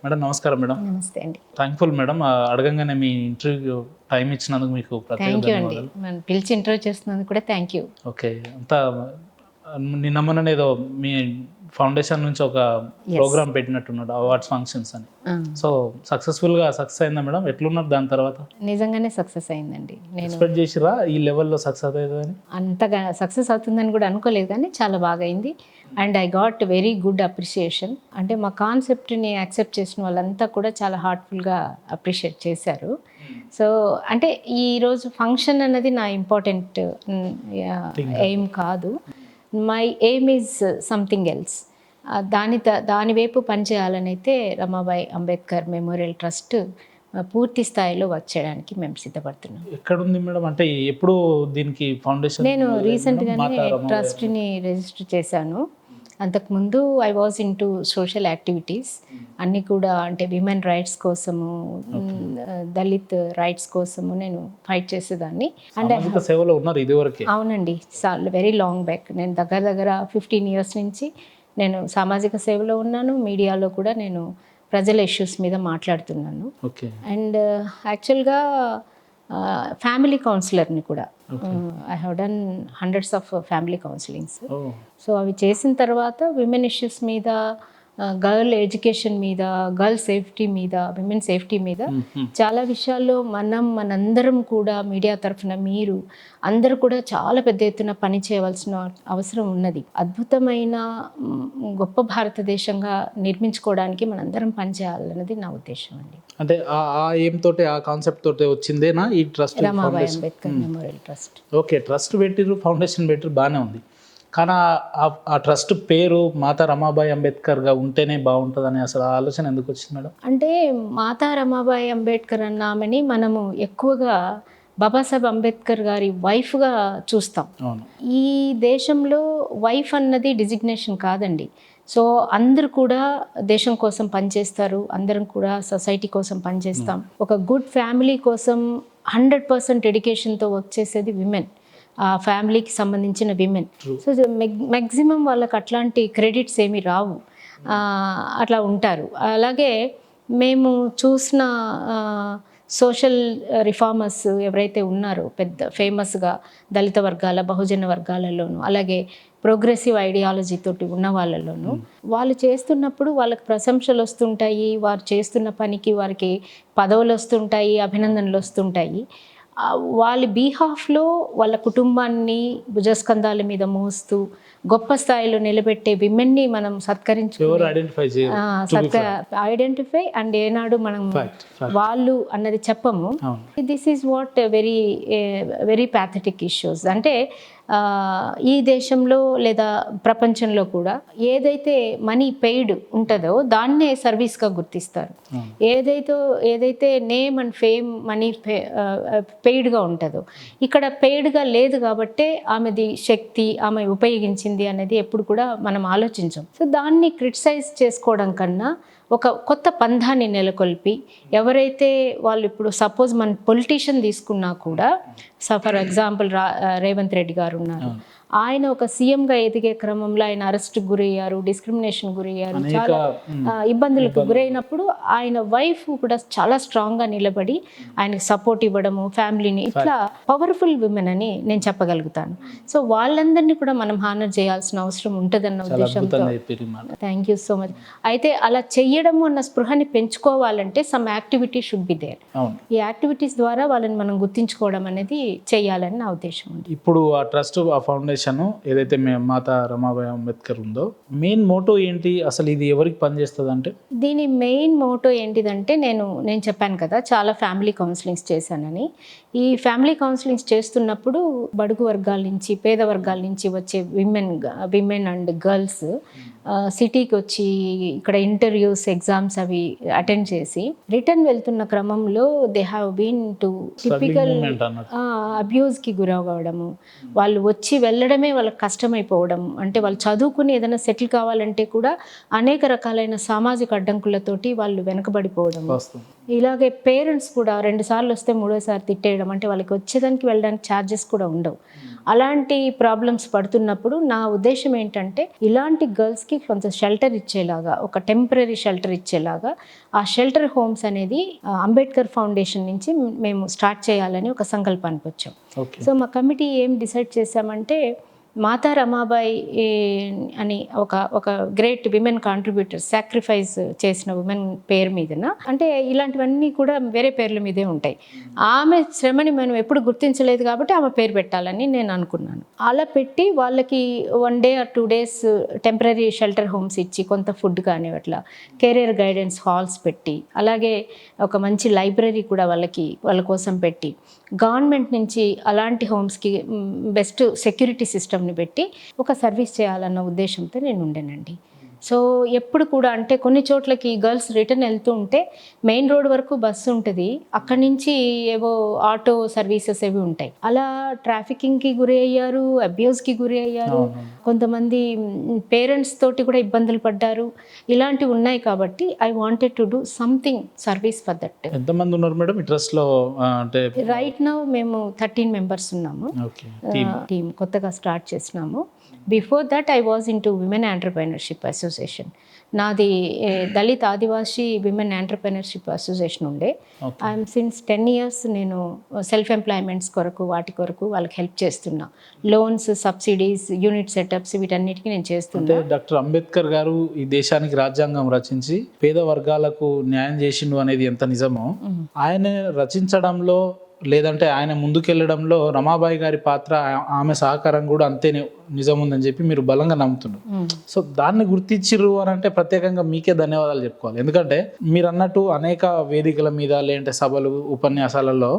Madam నమస్కారం madam. నమస్తే అండి. Thankful madam. అడగంగానే మీ ఇంటర్వ్యూ టైం ఇచ్చినందుకు మీకు ప్రత్యేక థ్యాంక్ యూ అండి. ధన్యవాదాలు. మనం పిలిచి ఇంటర్వ్యూ చేస్తున్నందుకు కూడా థ్యాంక్ యూ. ఓకే. అంతా నిన్న మొన్న ఏదో మీ ఫౌండేషన్ నుంచి ఒక ప్రోగ్రామ్ పెట్టినట్టున్నాడు, అవార్డ్స్ ఫంక్షన్స్ అని. సో సక్సెస్ఫుల్గా సక్సెస్ అయిందా మేడం? ఎట్లున్నారు దాని తర్వాత? నిజంగానే సక్సెస్ అయిందండి. నేను ఎక్స్పెక్ట్ చేసిరా ఈ లెవెల్లో సక్సెస్ అవుతుందని? అంతగా సక్సెస్ అవుతుందని కూడా అనుకోలేదు, కానీ చాలా బాగా అయింది. And I got very good appreciation. అంటే మా కాన్సెప్ట్ని యాక్సెప్ట్ చేసిన వాళ్ళంతా కూడా చాలా హార్ట్ఫుల్గా అప్రిషియేట్ చేశారు. సో అంటే ఈరోజు ఫంక్షన్ అన్నది నా ఇంపార్టెంట్ ఎయిమ్ కాదు. My aim is something else. దాని వైపు పనిచేయాలని అయితే రమాబాయి అంబేద్కర్ మెమోరియల్ ట్రస్ట్ పూర్తి స్థాయిలో వర్క్ చేయడానికి మేము సిద్ధపడుతున్నాం. ఎక్కడుంది మేడం? అంటే ఎప్పుడు దీనికి ఫౌండేషన్? నేను రీసెంట్గానే ట్రస్ట్ని రిజిస్టర్ చేశాను. అంతకుముందు I was in to social activities అన్నీ కూడా, అంటే విమెన్ రైట్స్ కోసము, దళిత్ రైట్స్ కోసము నేను ఫైట్ చేసేదాన్ని. అంటే సేవలో ఉన్నారు ఇదివరకే? అవునండి, వెరీ లాంగ్ బ్యాక్. నేను దగ్గర 15 years నుంచి నేను సామాజిక సేవలో ఉన్నాను. మీడియాలో కూడా నేను ప్రజల ఇష్యూస్ మీద మాట్లాడుతున్నాను. అండ్ యాక్చువల్గా ఫ్యామిలీ కౌన్సిలర్ని కూడా. I have done hundreds of family counsellings. So అవి చేసిన తర్వాత విమెన్ ఇష్యూస్ మీద, గర్ల్ ఎడ్యుకేషన్ మీద, గర్ల్ సేఫ్టీ మీద, విమెన్ సేఫ్టీ మీద చాలా విషయాల్లో మనందరం కూడా మీడియా తరఫున మీరు అందరూ కూడా చాలా పెద్ద ఎత్తున పని చేయవలసిన అవసరం ఉన్నది. అద్భుతమైన గొప్ప భారతదేశంగా నిర్మించుకోవడానికి మనందరం పనిచేయాలన్నది నా ఉద్దేశం అండి. అంటే ఆ ఎయిమ్ తోటి, ఆ కాన్సెప్ట్ తోటి వచ్చిందేనా ఈ trust? Ramabai Ambedkar memorial trust. Okay, trust పెట్టిరు, ఫౌండేషన్ పెట్టిరు, బాగానే ఉంది. కానీ ఆ ట్రస్ట్ పేరు మాతా రమాబాయి అంబేద్కర్గా ఉంటేనే బాగుంటుందని అసలు ఆలోచన ఎందుకు వచ్చింది మేడం? అంటే మాతా రమాబాయి అంబేద్కర్ అన్న ఆమెని మనము ఎక్కువగా బాబాసాహెబ్ అంబేద్కర్ గారి వైఫ్గా చూస్తాం. ఈ దేశంలో వైఫ్ అన్నది డిజిగ్నేషన్ కాదండి. సో అందరూ కూడా దేశం కోసం పనిచేస్తారు, అందరం కూడా సొసైటీ కోసం పనిచేస్తాం. ఒక గుడ్ ఫ్యామిలీ కోసం 100% డెడికేషన్తో వర్క్ చేసేది విమెన్, ఆ ఫ్యామిలీకి సంబంధించిన విమెన్. సో మ్యాక్సిమం వాళ్ళకి అట్లాంటి క్రెడిట్స్ ఏమీ రావు, అట్లా ఉంటారు. అలాగే మేము చూసిన సోషల్ రిఫార్మర్స్ ఎవరైతే ఉన్నారో పెద్ద ఫేమస్గా దళిత వర్గాల, బహుజన వర్గాలలోనూ, అలాగే ప్రోగ్రెసివ్ ఐడియాలజీ తోటి ఉన్న వాళ్ళలోనూ వాళ్ళు చేస్తున్నప్పుడు వాళ్ళకి ప్రశంసలు వస్తుంటాయి, వారు చేస్తున్న పనికి వారికి పదవులు వస్తుంటాయి, అభినందనలు వస్తుంటాయి. వాళ్ళ బీహాఫ్లో వాళ్ళ కుటుంబాన్ని భుజస్కంధాల మీద మోస్తూ గొప్ప స్థాయిలో నిలబెట్టే విమెన్ని మనం ఐడెంటిఫై అండ్ ఏనాడు మనం వాళ్ళు అన్నది చెప్పము. This is what very pathetic issues. అంటే ఈ దేశంలో లేదా ప్రపంచంలో కూడా ఏదైతే మనీ పెయిడ్ ఉంటుందో దాన్నే సర్వీస్గా గుర్తిస్తారు. ఏదైతే నేమ్ అండ్ ఫేమ్ మనీ పెయిడ్గా ఉంటుందో, ఇక్కడ పెయిడ్గా లేదు కాబట్టే ఆమెది శక్తి, ఆమె ఉపయోగించింది అనేది ఎప్పుడు కూడా మనం ఆలోచించం. సో దాన్ని క్రిటిసైజ్ చేసుకోవడం కన్నా ఒక కొత్త పంధాన్ని నెలకొల్పి, ఎవరైతే వాళ్ళు ఇప్పుడు సపోజ్ మన పొలిటీషియన్ తీసుకున్నా కూడా, ఫర్ ఎగ్జాంపుల్ రేవంత్ రెడ్డి గారు ఉన్నారు, ఆయన ఒక సీఎంగా ఎదిగే క్రమంలో ఆయన అరెస్ట్కి గురయ్యారు, డిస్క్రిమినేషన్ గురయ్యారు, చాలా ఇబ్బందులకు గురైనప్పుడు ఆయన వైఫ్ కూడా చాలా స్ట్రాంగ్గా నిలబడి ఆయనకు సపోర్ట్ ఇవ్వడము, ఫ్యామిలీని, ఇట్లా పవర్ఫుల్ విమెన్ అని నేను చెప్పగలుగుతాను. సో వాళ్ళందరినీ కూడా మనం హానర్ చేయాల్సిన అవసరం ఉంటుందన్న ఉద్దేశంతో. Thank you so much. అయితే అలా చెయ్యడము అన్న స్పృహని పెంచుకోవాలంటే some activity should be there. ఈ యాక్టివిటీస్ ద్వారా వాళ్ళని మనం గుర్తించుకోవడం అనేది చెయ్యాలని నా ఉద్దేశం ఉంది. ఇప్పుడు ఆ ట్రస్ట్, ఆ ఫౌండేషన్ ఏదైతే మాతా రమాబాయి అంబేద్కర్ ఉందో, మెయిన్ మోటో ఏంటి అసలు? ఇది ఎవరికి పనిచేస్తుంది? అంటే దీని మెయిన్ మోటో ఏంటిదంటే, నేను చెప్పాను కదా చాలా ఫ్యామిలీ కౌన్సిలింగ్స్ చేశానని. ఈ ఫ్యామిలీ కౌన్సిలింగ్స్ చేస్తున్నప్పుడు బడుగు వర్గాల నుంచి, పేద వర్గాల నుంచి వచ్చే విమెన్ అండ్ గర్ల్స్ సిటీకి వచ్చి ఇక్కడ ఇంటర్వ్యూస్, ఎగ్జామ్స్ అవి అటెండ్ చేసి రిటర్న్ వెళ్తున్న క్రమంలో they have been to typical అబ్యూస్కి గురవడము, వాళ్ళు వచ్చి వెళ్ళడమే వాళ్ళకి కష్టమైపోవడం. అంటే వాళ్ళు చదువుకుని ఏదైనా సెటిల్ కావాలంటే కూడా అనేక రకాలైన సామాజిక అడ్డంకులతోటి వాళ్ళు వెనకబడిపోవడం. ఇలాగే పేరెంట్స్ కూడా 2 సార్లు వస్తే 3వ సారి తిట్టేయడం, అంటే వాళ్ళకి వచ్చేదానికి వెళ్ళడానికి ఛార్జెస్ కూడా ఉండవు. అలాంటి ప్రాబ్లమ్స్ పడుతున్నప్పుడు నా ఉద్దేశం ఏంటంటే ఇలాంటి గర్ల్స్కి కొంత షెల్టర్ ఇచ్చేలాగా, ఒక టెంపరీ షెల్టర్ ఇచ్చేలాగా ఆ షెల్టర్ హోమ్స్ అనేది అంబేద్కర్ ఫౌండేషన్ నుంచి మేము స్టార్ట్ చేయాలని ఒక సంకల్పానికి వచ్చాం. సో మా కమిటీ ఏం డిసైడ్ చేశామంటే మాతా రమాబాయి అని ఒక గ్రేట్ విమెన్ కాంట్రిబ్యూటర్, సాక్రిఫైస్ చేసిన ఉమెన్ పేరు మీదన, అంటే ఇలాంటివన్నీ కూడా వేరే పేర్ల మీదే ఉంటాయి. ఆమె శ్రమని మనం ఎప్పుడు గుర్తించలేదు కాబట్టి ఆమె పేరు పెట్టాలని నేను అనుకున్నాను. అలా పెట్టి వాళ్ళకి 1 day or 2 days temporary shelter homes ఇచ్చి కొంత ఫుడ్ కానీ అట్లా కెరీర్ గైడెన్స్ హాల్స్ పెట్టి, అలాగే ఒక మంచి లైబ్రరీ కూడా వాళ్ళ కోసం పెట్టి, గవర్నమెంట్ నుంచి అలాంటి హోమ్స్కి బెస్ట్ సెక్యూరిటీ సిస్టమ్ని పెట్టి ఒక సర్వీస్ చేయాలన్న ఉద్దేశంతో నేను ఉండేనండి. సో ఎప్పుడు కూడా అంటే కొన్ని చోట్లకి గర్ల్స్ రిటర్న్ వెళ్తూ ఉంటే మెయిన్ రోడ్ వరకు బస్సు ఉంటుంది, అక్కడి నుంచి ఏవో ఆటో సర్వీసెస్ ఏవి ఉంటాయి. అలా ట్రాఫికింగ్కి గురి అయ్యారు, అబ్యూస్కి గురి అయ్యారు, కొంతమంది పేరెంట్స్ తోటి కూడా ఇబ్బందులు పడ్డారు. ఇలాంటివి ఉన్నాయి కాబట్టి I wanted to do something service for that. ఎంతమంది ఉన్నారు మేడం ట్రస్ట్లో? అంటే రైట్ నౌ మేము 13 members ఉన్నాము. టీమ్ కొత్తగా స్టార్ట్ చేసినాము. Before that I was in to women entrepreneurship association. నాది దళిత్ ఆదివాసీ విమెన్ ఎంటర్‌ప్రెన్యూర్‌షిప్ అసోసియేషన్ ఉండే. ఐఎమ్ సిన్స్ 10 years నేను సెల్ఫ్ ఎంప్లాయ్మెంట్స్ కొరకు వాటి కొరకు వాళ్ళకి హెల్ప్ చేస్తున్నా. లోన్స్, సబ్సిడీస్, యూనిట్ సెటప్స్ వీటన్నిటికీ నేను చేస్తున్నా. డాక్టర్ అంబేద్కర్ గారు ఈ దేశానికి రాజ్యాంగం రచించి పేద వర్గాలకు న్యాయం చేసిండు అనేది ఎంత నిజమో, ఆయన రచించడంలో లేదంటే ఆయన ముందుకెళ్ళడంలో రమాబాయి గారి పాత్ర, ఆమె సహకారం కూడా అంతే నిజం ఉందని చెప్పి మీరు బలంగా నమ్ముతున్నారు. సో దాన్ని గుర్తించిర్రు అని అంటే ప్రత్యేకంగా మీకే ధన్యవాదాలు చెప్పుకోవాలి. ఎందుకంటే మీరు అన్నట్టు అనేక వేదికల మీద లేదంటే సభలు, ఉపన్యాసాలలో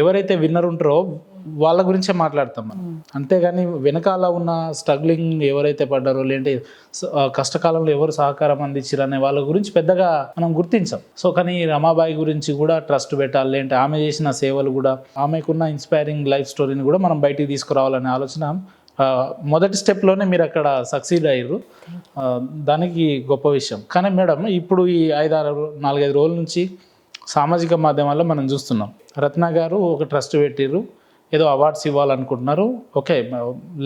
ఎవరైతే విన్నర్ ఉంటారో వాళ్ళ గురించే మాట్లాడతాం మనం. అంతేగాని వెనకాల ఉన్న స్ట్రగ్లింగ్ ఎవరైతే పడ్డారో లేదంటే కష్టకాలంలో ఎవరు సహకారం అందించారు అనే వాళ్ళ గురించి పెద్దగా మనం గుర్తించాం. సో కానీ రమాబాయి గురించి కూడా ట్రస్ట్ పెట్టాలి, లేదంటే ఆమె చేసిన సేవలు కూడా, ఆమెకున్న ఇన్స్పైరింగ్ లైఫ్ స్టోరీని కూడా మనం బయటికి తీసుకురావాలనే ఆలోచన మొదటి స్టెప్లోనే మీరు అక్కడ సక్సీడ్ అయ్యారు. దానికి గొప్ప విషయం. కానీ మేడం ఇప్పుడు ఈ 4-5 రోజుల నుంచి సామాజిక మాధ్యమాల్లో మనం చూస్తున్నాం, రత్న గారు ఒక ట్రస్ట్ పెట్టిర్రు, ఏదో అవార్డ్స్ ఇవ్వాలనుకుంటున్నారు. Okay,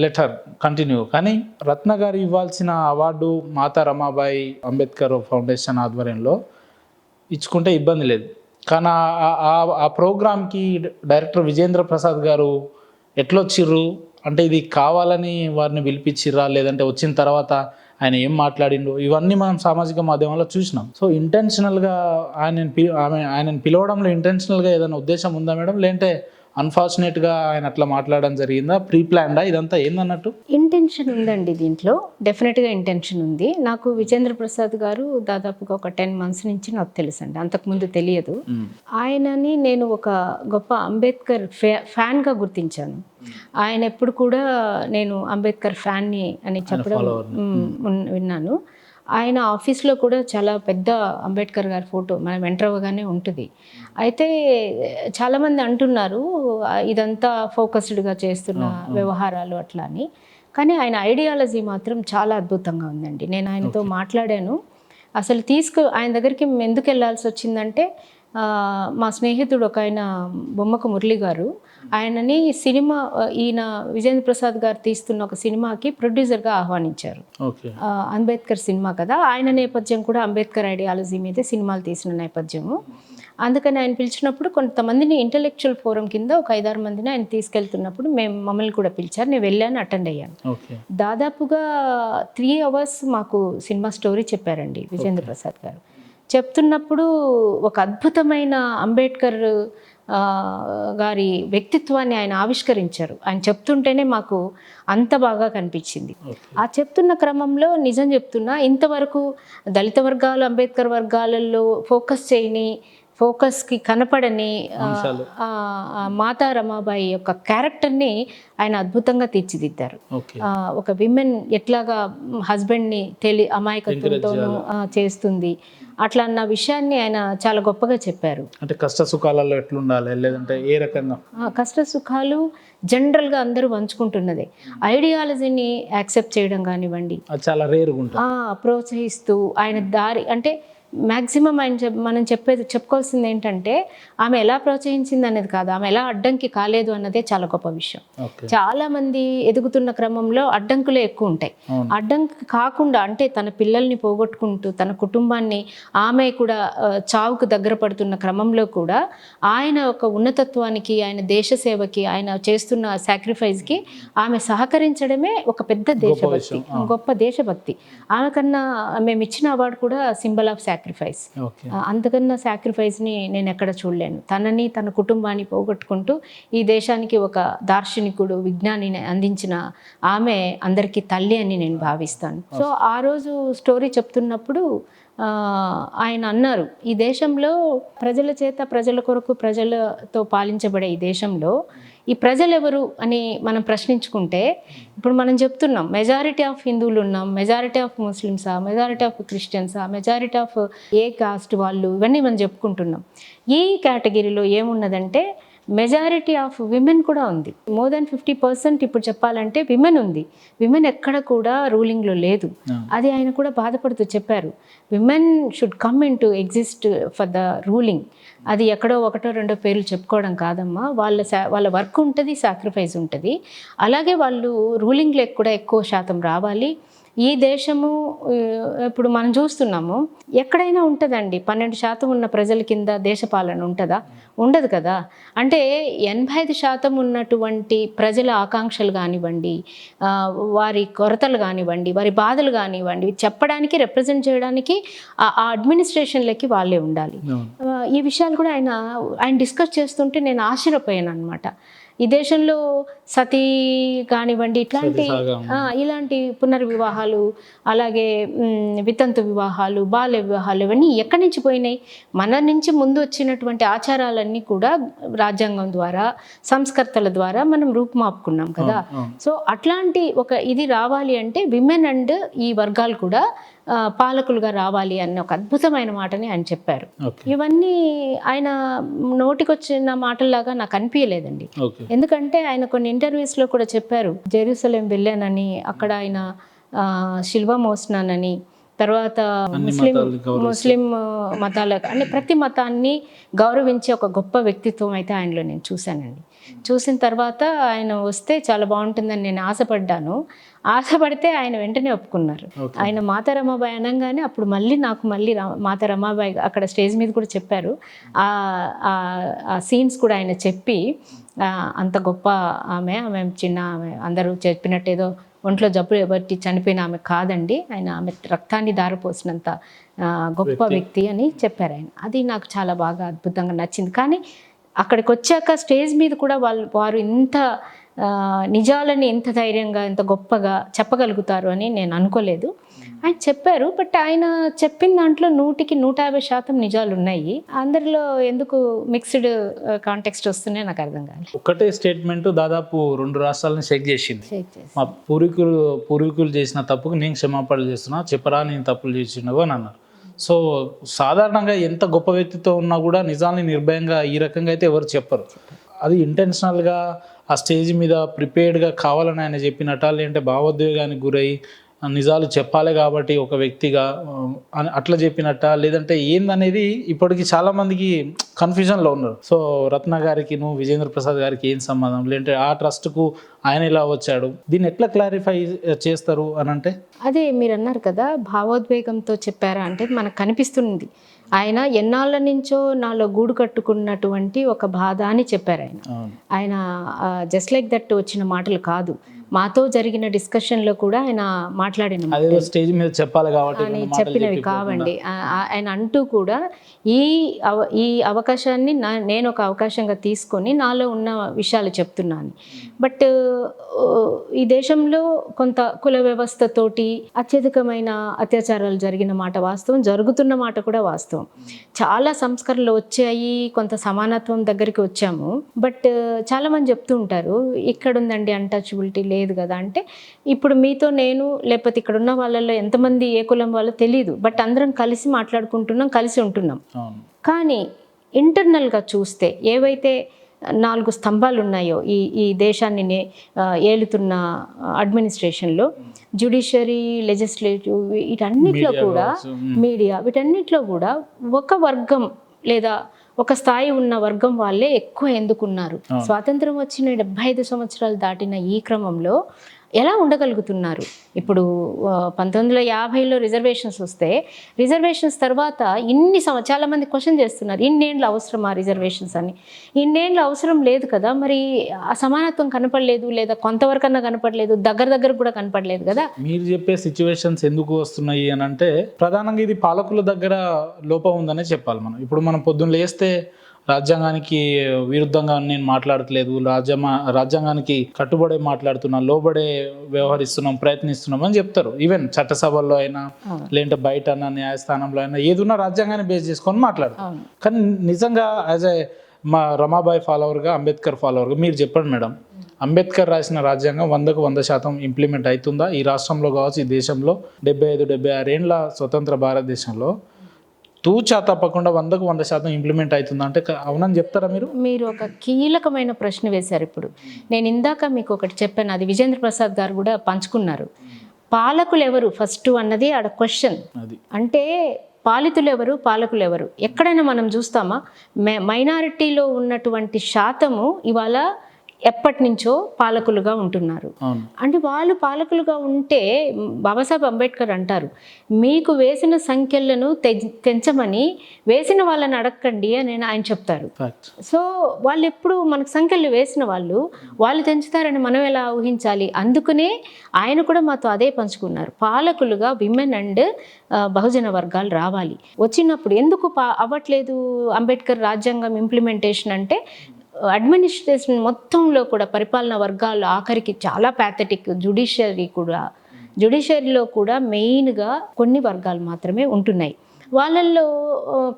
letter continue. కానీ రత్న గారు ఇవ్వాల్సిన అవార్డు మాతా రమాబాయి అంబేద్కర్ ఫౌండేషన్ ఆధ్వర్యంలో ఇచ్చుకుంటే ఇబ్బంది లేదు. కానీ ఆ ప్రోగ్రామ్కి డైరెక్టర్ విజేంద్ర ప్రసాద్ గారు ఎట్లొచ్చిర్రు అంటే ఇది కావాలని వారిని పిలిపించిర్రా, లేదంటే వచ్చిన తర్వాత ఆయన ఏం మాట్లాడిండు, ఇవన్నీ మనం సామాజిక మాధ్యమాల్లో చూసినాం. సో ఇంటెన్షనల్గా ఆయనను పిలవడంలో ఇంటెన్షనల్గా ఏదైనా ఉద్దేశం ఉందా మేడం, లేదంటే అన్ఫార్చునేట్గా ఆయన అట్లా మాట్లాడడం జరిగిందా, ప్రీ ప్లాన్డా, ఇదంతా ఏందన్నట్టు? ఇంటెన్షన్ ఉందండి దీంట్లో, డెఫినెట్గా ఇంటెన్షన్ ఉంది. నాకు విజేంద్ర ప్రసాద్ గారు దాదాపుగా ఒక 10 months నుంచి నాకు తెలుసు అండి, అంతకుముందు తెలియదు. ఆయనని నేను ఒక గొప్ప అంబేద్కర్ ఫ్యాన్గా గుర్తించాను. ఆయన ఎప్పుడు కూడా నేను అంబేద్కర్ ఫ్యాన్ని అని చెప్పడం విన్నాను. ఆయన ఆఫీస్లో కూడా చాలా పెద్ద అంబేద్కర్ గారి ఫోటో మనం ఎంటర్ అవ్వగానే ఉంటుంది. అయితే చాలామంది అంటున్నారు ఇదంతా ఫోకస్డ్గా చేస్తున్న వ్యవహారాలు అట్లా అని, కానీ ఆయన ఐడియాలజీ మాత్రం చాలా అద్భుతంగా ఉందండి. నేను ఆయనతో మాట్లాడాను. అసలు ఆయన దగ్గరికి మేము ఎందుకు వెళ్ళాల్సి వచ్చిందంటే, మా స్నేహితుడు ఒక ఆయన బొమ్మకు మురళి గారు, ఆయనని ఈయన విజేంద్ర ప్రసాద్ గారు తీస్తున్న ఒక సినిమాకి ప్రొడ్యూసర్గా ఆహ్వానించారు. అంబేద్కర్ సినిమా కదా, ఆయన నేపథ్యం కూడా అంబేద్కర్ ఐడియాలజీ మీదే సినిమాలు తీసిన నేపథ్యము. అందుకని ఆయన పిలిచినప్పుడు కొంతమందిని ఇంటలెక్చువల్ ఫోరం కింద ఒక 5-6 మందిని ఆయన తీసుకెళ్తున్నప్పుడు మమ్మల్ని కూడా పిలిచారు. నేను వెళ్ళాను, అటెండ్ అయ్యాను. దాదాపుగా 3 hours మాకు సినిమా స్టోరీ చెప్పారండి విజేంద్ర ప్రసాద్ గారు. చెప్తున్నప్పుడు ఒక అద్భుతమైన అంబేద్కర్ గారి వ్యక్తిత్వాన్ని ఆయన ఆవిష్కరించారు. ఆయన చెప్తుంటేనే మాకు అంత బాగా కనిపించింది. ఆ చెప్తున్న క్రమంలో నిజం చెప్తున్నా, ఇంతవరకు దళిత వర్గాలు, అంబేద్కర్ వర్గాలలో ఫోకస్కి కనపడని మాతా రమాబాయి యొక్క క్యారెక్టర్ని ఆయన అద్భుతంగా తీర్చిదిద్దారు. ఒక విమెన్ ఎట్లాగా హస్బెండ్ని అమాయకత్వంతోనూ చేస్తుంది అట్లా అన్న విషయాన్ని ఆయన చాలా గొప్పగా చెప్పారు. అంటే కష్ట సుఖాలలో ఎట్లుండాలి, లేదంటే ఏ రకంగా కష్ట సుఖాలు జనరల్గా అందరూ పంచుకుంటున్నదే. ఐడియాలజీని యాక్సెప్ట్ చేయడం కానివ్వండి, చాలా రేరుగా ఉంటుంది. ప్రోత్సహిస్తూ ఆయన దారి అంటే మ్యాక్సిమం మనం చెప్పుకోవాల్సింది ఏంటంటే ఆమె ఎలా ప్రోత్సహించింది అనేది కాదు, ఆమె ఎలా అడ్డంకి కాలేదు అన్నదే చాలా గొప్ప విషయం. చాలా మంది ఎదుగుతున్న క్రమంలో అడ్డంకులే ఎక్కువ ఉంటాయి. అడ్డంకి కాకుండా అంటే తన పిల్లల్ని పోగొట్టుకుంటూ తన కుటుంబాన్ని ఆమె కూడా చావుకు దగ్గర పడుతున్న క్రమంలో కూడా ఆయన ఒక ఉన్నతత్వానికి, ఆయన దేశ సేవకి, ఆయన చేస్తున్న సాక్రిఫైస్కి ఆమె సహకరించడమే ఒక పెద్ద దేశభక్తి, గొప్ప దేశభక్తి. ఆమె కన్నా మేము ఇచ్చిన అవార్డు కూడా సింబల్ ఆఫ్ సాక్రిఫైస్. అంతకన్నా సాక్రిఫైస్ని నేను ఎక్కడ చూడలేను. తనని తన కుటుంబాన్ని పోగొట్టుకుంటూ ఈ దేశానికి ఒక దార్శనికుడు, విజ్ఞానిని అందించిన ఆమె అందరికీ తల్లి అని నేను భావిస్తాను. సో ఆ రోజు స్టోరీ చెప్తున్నప్పుడు ఆయన అన్నారు, ఈ దేశంలో ప్రజల చేత, ప్రజల కొరకు, ప్రజలతో పాలించబడే ఈ దేశంలో ఈ ప్రజలు ఎవరు అని మనం ప్రశ్నించుకుంటే ఇప్పుడు మనం చెప్తున్నాం మెజారిటీ ఆఫ్ హిందువులు ఉన్నాం, మెజారిటీ ఆఫ్ ముస్లిమ్సా, మెజారిటీ ఆఫ్ క్రిస్టియన్సా, మెజారిటీ ఆఫ్ ఏ కాస్ట్ వాళ్ళు, ఇవన్నీ మనం చెప్పుకుంటున్నాం. ఈ కేటగిరీలో ఏమున్నదంటే మెజారిటీ ఆఫ్ విమెన్ కూడా ఉంది. మోర్ దాన్ 50% ఇప్పుడు చెప్పాలంటే విమెన్ ఉంది. విమెన్ ఎక్కడ కూడా రూలింగ్లో లేదు. అది ఆయన కూడా బాధపడుతూ చెప్పారు, women should come in to exist for the ruling. అది ఎక్కడో ఒకటో రెండో పేర్లు చెప్పుకోవడం కాదమ్మా, వాళ్ళ వర్క్ ఉంటుంది, సాక్రిఫైస్ ఉంటుంది. అలాగే వాళ్ళు రూలింగ్లో కూడా ఎక్కువ శాతం రావాలి. ఈ దేశము ఇప్పుడు మనం చూస్తున్నాము, ఎక్కడైనా ఉంటుందండి 12% ఉన్న ప్రజల కింద దేశపాలన ఉంటుందా? ఉండదు కదా. అంటే 85% ఉన్నటువంటి ప్రజల ఆకాంక్షలు కానివ్వండి, వారి కొరతలు కానివ్వండి, వారి బాధలు కానివ్వండి చెప్పడానికి, రిప్రజెంట్ చేయడానికి ఆ అడ్మినిస్ట్రేషన్లకి వాళ్ళే ఉండాలి. ఈ విషయాలు కూడా ఆయన డిస్కస్ చేస్తుంటే నేను ఆశ్చర్యపోయాను అనమాట. ఈ దేశంలో సతీ కానివ్వండి, ఇలాంటి పునర్వివాహాలు, అలాగే వితంతు వివాహాలు, బాల్య వివాహాలు, ఇవన్నీ ఎక్కడి నుంచి పోయినాయి? మన నుంచి ముందు వచ్చినటువంటి ఆచారాలన్నీ కూడా రాజ్యాంగం ద్వారా, సంస్కర్తల ద్వారా మనం రూపుమాపుకున్నాం కదా. సో అట్లాంటి ఒక ఇది రావాలి అంటే విమెన్ అండ్ ఈ వర్గాలు కూడా పాలకులుగా రావాలి అన్న ఒక అద్భుతమైన మాటని ఆయన చెప్పారు. ఇవన్నీ ఆయన నోటికొచ్చిన మాటల్లాగా నాకు అనిపించలేదండి. ఎందుకంటే ఆయన కొన్ని ఇంటర్వ్యూస్లో కూడా చెప్పారు, జెరూసలేం వెళ్ళానని, అక్కడ ఆయన శిల్వ మోసినానని, తర్వాత ముస్లిం మతాల అంటే ప్రతి మతాన్ని గౌరవించే ఒక గొప్ప వ్యక్తిత్వం అయితే ఆయనలో నేను చూశానండి. చూసిన తర్వాత ఆయన వస్తే చాలా బాగుంటుందని నేను ఆశపడితే ఆయన వెంటనే ఒప్పుకున్నారు. ఆయన మాతా రమాబాయి అనగానే అప్పుడు నాకు మళ్ళీ మాతా రమాబాయి అక్కడ స్టేజ్ మీద కూడా చెప్పారు. ఆ సీన్స్ కూడా ఆయన చెప్పి, అంత గొప్ప ఆమె చిన్న ఆమె, అందరూ చెప్పినట్టేదో ఒంట్లో జబ్బు బట్టి చనిపోయిన ఆమె కాదండి, ఆమె రక్తాన్ని దారిపోసినంత గొప్ప వ్యక్తి అని చెప్పారు ఆయన. అది నాకు చాలా బాగా అద్భుతంగా నచ్చింది. కానీ అక్కడికి వచ్చాక స్టేజ్ మీద కూడా వారు ఇంత నిజాలని ఎంత ధైర్యంగా, ఎంత గొప్పగా చెప్పగలుగుతారు అని నేను అనుకోలేదు. ఆయన చెప్పారు, బట్ ఆయన చెప్పిన దాంట్లో 100% నిజాలు ఉన్నాయి. అందరిలో ఎందుకు మిక్స్డ్ కాంటెక్స్ట్ వస్తున్నాయి నాకు అర్థం కాలేదు. ఒకటే స్టేట్మెంట్ దాదాపు 2 రాష్ట్రాలను షేక్ చేసింది. మా పూర్వీకులు చేసిన తప్పుకు నేను క్షమాపణ చేస్తున్నా, చెప్పరా నేను తప్పులు చేసినావు అని అన్నారు. సో సాధారణంగా ఎంత గొప్ప వ్యక్తితో ఉన్నా కూడా నిజాన్ని నిర్భయంగా ఈ రకంగా అయితే ఎవరు చెప్పరు. అది ఇంటెన్షనల్గా ఆ స్టేజ్ మీద ప్రిపేర్డ్గా కావాలని ఆయన చెప్పినట్ట, లేదంటే భావోద్వేగానికి గురై నిజాలు చెప్పాలి కాబట్టి ఒక వ్యక్తిగా అట్లా చెప్పినట్ట, లేదంటే ఏందనేది ఇప్పటికి చాలామందికి కన్ఫ్యూజన్లో ఉన్నారు. సో రత్న గారికి విజేంద్ర ప్రసాద్ గారికి ఏం సంబంధం, లేదంటే ఆ ట్రస్ట్కు ఆయన ఇలా వచ్చాడు, దీన్ని ఎట్లా క్లారిఫై చేస్తారు అని అంటే? అదే మీరు అన్నారు కదా, భావోద్వేగంతో చెప్పారా అంటే మనకు కనిపిస్తుంది. ఆయన ఎన్నాళ్ళ నుంచో నాలో గూడు కట్టుకున్నటువంటి ఒక బాధ అని చెప్పారు ఆయన జస్ట్ లైక్ దట్ వచ్చిన మాటలు కాదు. మాతో జరిగిన డిస్కషన్లో కూడా ఆయన మాట్లాడిన స్టేజ్ మీద చెప్పాలి కాబట్టి అని చెప్పినవి కావండి. ఆయన అంటూ కూడా ఈ అవకాశాన్ని నేను ఒక అవకాశంగా తీసుకొని నాలో ఉన్న విషయాలు చెప్తున్నాను. బట్ ఈ దేశంలో కొంత కుల వ్యవస్థతోటి అత్యధికమైన అత్యాచారాలు జరిగిన మాట వాస్తవం, జరుగుతున్న మాట కూడా వాస్తవం. చాలా సంస్కరణలు వచ్చాయి, కొంత సమానత్వం దగ్గరికి వచ్చాము. బట్ చాలామంది చెప్తూ ఉంటారు ఇక్కడ ఉందండి అన్టచబిలిటీ లేదు కదా అంటే, ఇప్పుడు మీతో నేను లేకపోతే ఇక్కడ ఉన్న వాళ్ళలో ఎంతమంది ఏ కులం వాళ్ళో తెలియదు, బట్ అందరం కలిసి మాట్లాడుకుంటున్నాం, కలిసి ఉంటున్నాం. కానీ ఇంటర్నల్గా చూస్తే ఏవైతే నాలుగు స్తంభాలు ఉన్నాయో ఈ దేశాన్ని ఏలుతున్న అడ్మినిస్ట్రేషన్లో, జ్యుడిషియరీ, లెజిస్లేటివ్, వీటన్నిటిలో కూడా, మీడియా, వీటన్నిటిలో కూడా ఒక వర్గం లేదా ఒక స్థాయి ఉన్న వర్గం వాళ్ళే ఎక్కువ ఎందుకున్నారు? స్వాతంత్రం వచ్చిన 75 సంవత్సరాలు దాటిన ఈ క్రమంలో ఎలా ఉండగలుగుతున్నారు? ఇప్పుడు 1950లో రిజర్వేషన్స్ వస్తే, రిజర్వేషన్స్ తర్వాత చాలా మంది క్వశ్చన్ చేస్తున్నారు, ఇన్నేళ్ళు అవసరమా రిజర్వేషన్స్ అని. ఇన్నేళ్ళు అవసరం లేదు కదా, మరి ఆ సమానత్వం కనపడలేదు, లేదా కొంతవరకన్నా కనపడలేదు, దగ్గర కూడా కనపడలేదు కదా. మీరు చెప్పే సిచ్యువేషన్స్ ఎందుకు వస్తున్నాయి అని అంటే, ప్రధానంగా ఇది పాలకుల దగ్గర లోపం ఉందనే చెప్పాలి మనం. ఇప్పుడు మనం పొద్దున్న లేస్తే రాజ్యాంగానికి విరుద్ధంగా నేను మాట్లాడట్లేదు, రాజ్యాంగానికి కట్టుబడే మాట్లాడుతున్నా, లోబడే వ్యవహరిస్తున్నాం, ప్రయత్నిస్తున్నాం అని చెప్తారు. ఈవెన్ చట్టసభల్లో అయినా, లేదంటే బయట న్యాయస్థానంలో అయినా, ఏదున్నా రాజ్యాంగాన్ని బేస్ చేసుకొని మాట్లాడతారు. కానీ నిజంగా యాజ్ ఏ మా రమాబాయి ఫాలోవర్గా, అంబేద్కర్ ఫాలోవర్గా మీరు చెప్పండి మేడం, అంబేద్కర్ రాసిన రాజ్యాంగం 100% ఇంప్లిమెంట్ అవుతుందా ఈ రాష్ట్రంలో కావచ్చు, ఈ దేశంలో 75-76 ఏండ్ల స్వతంత్ర భారతదేశంలో తూచా తప్పకుండా 100% ఇంప్లిమెంట్ అవుతుందా అంటే అవునని చెప్తారా మీరు? మీరు ఒక కీలకమైన ప్రశ్న వేశారు. ఇప్పుడు నేను ఇందాక మీకు ఒకటి చెప్పాను, అది విజేంద్ర ప్రసాద్ గారు కూడా పంచుకున్నారు. పాలకులు ఎవరు ఫస్ట్ అన్నది ఆడ క్వశ్చన్. అంటే పాలితులు ఎవరు, పాలకులు ఎవరు? ఎక్కడైనా మనం చూస్తామా? మైనారిటీలో ఉన్నటువంటి శాతము ఇవాళ ఎప్పటి నుంచో పాలకులుగా ఉంటున్నారు. అంటే వాళ్ళు పాలకులుగా ఉంటే, బాబాసాహెబ్ అంబేద్కర్ అంటారు, మీకు వేసిన సంఖ్యలను తెంచమని వేసిన వాళ్ళని అడగండి అని ఆయన చెప్తారు. సో వాళ్ళు ఎప్పుడు మనకు సంఖ్యలు వేసిన వాళ్ళు తెంచుతారని మనం ఎలా ఊహించాలి? అందుకనే ఆయన కూడా మాతో అదే పంచుకున్నారు, పాలకులుగా విమెన్ అండ్ బహుజన వర్గాలు రావాలి. వచ్చినప్పుడు ఎందుకు అవ్వట్లేదు అంబేద్కర్ రాజ్యాంగం ఇంప్లిమెంటేషన్ అంటే, అడ్మినిస్ట్రేషన్ మొత్తంలో కూడా పరిపాలనా వర్గాలు ఆఖరికి చాలా ప్యాథటిక్. జ్యుడిషియరీలో కూడా మెయిన్గా కొన్ని వర్గాలు మాత్రమే ఉంటున్నాయి. వాళ్ళల్లో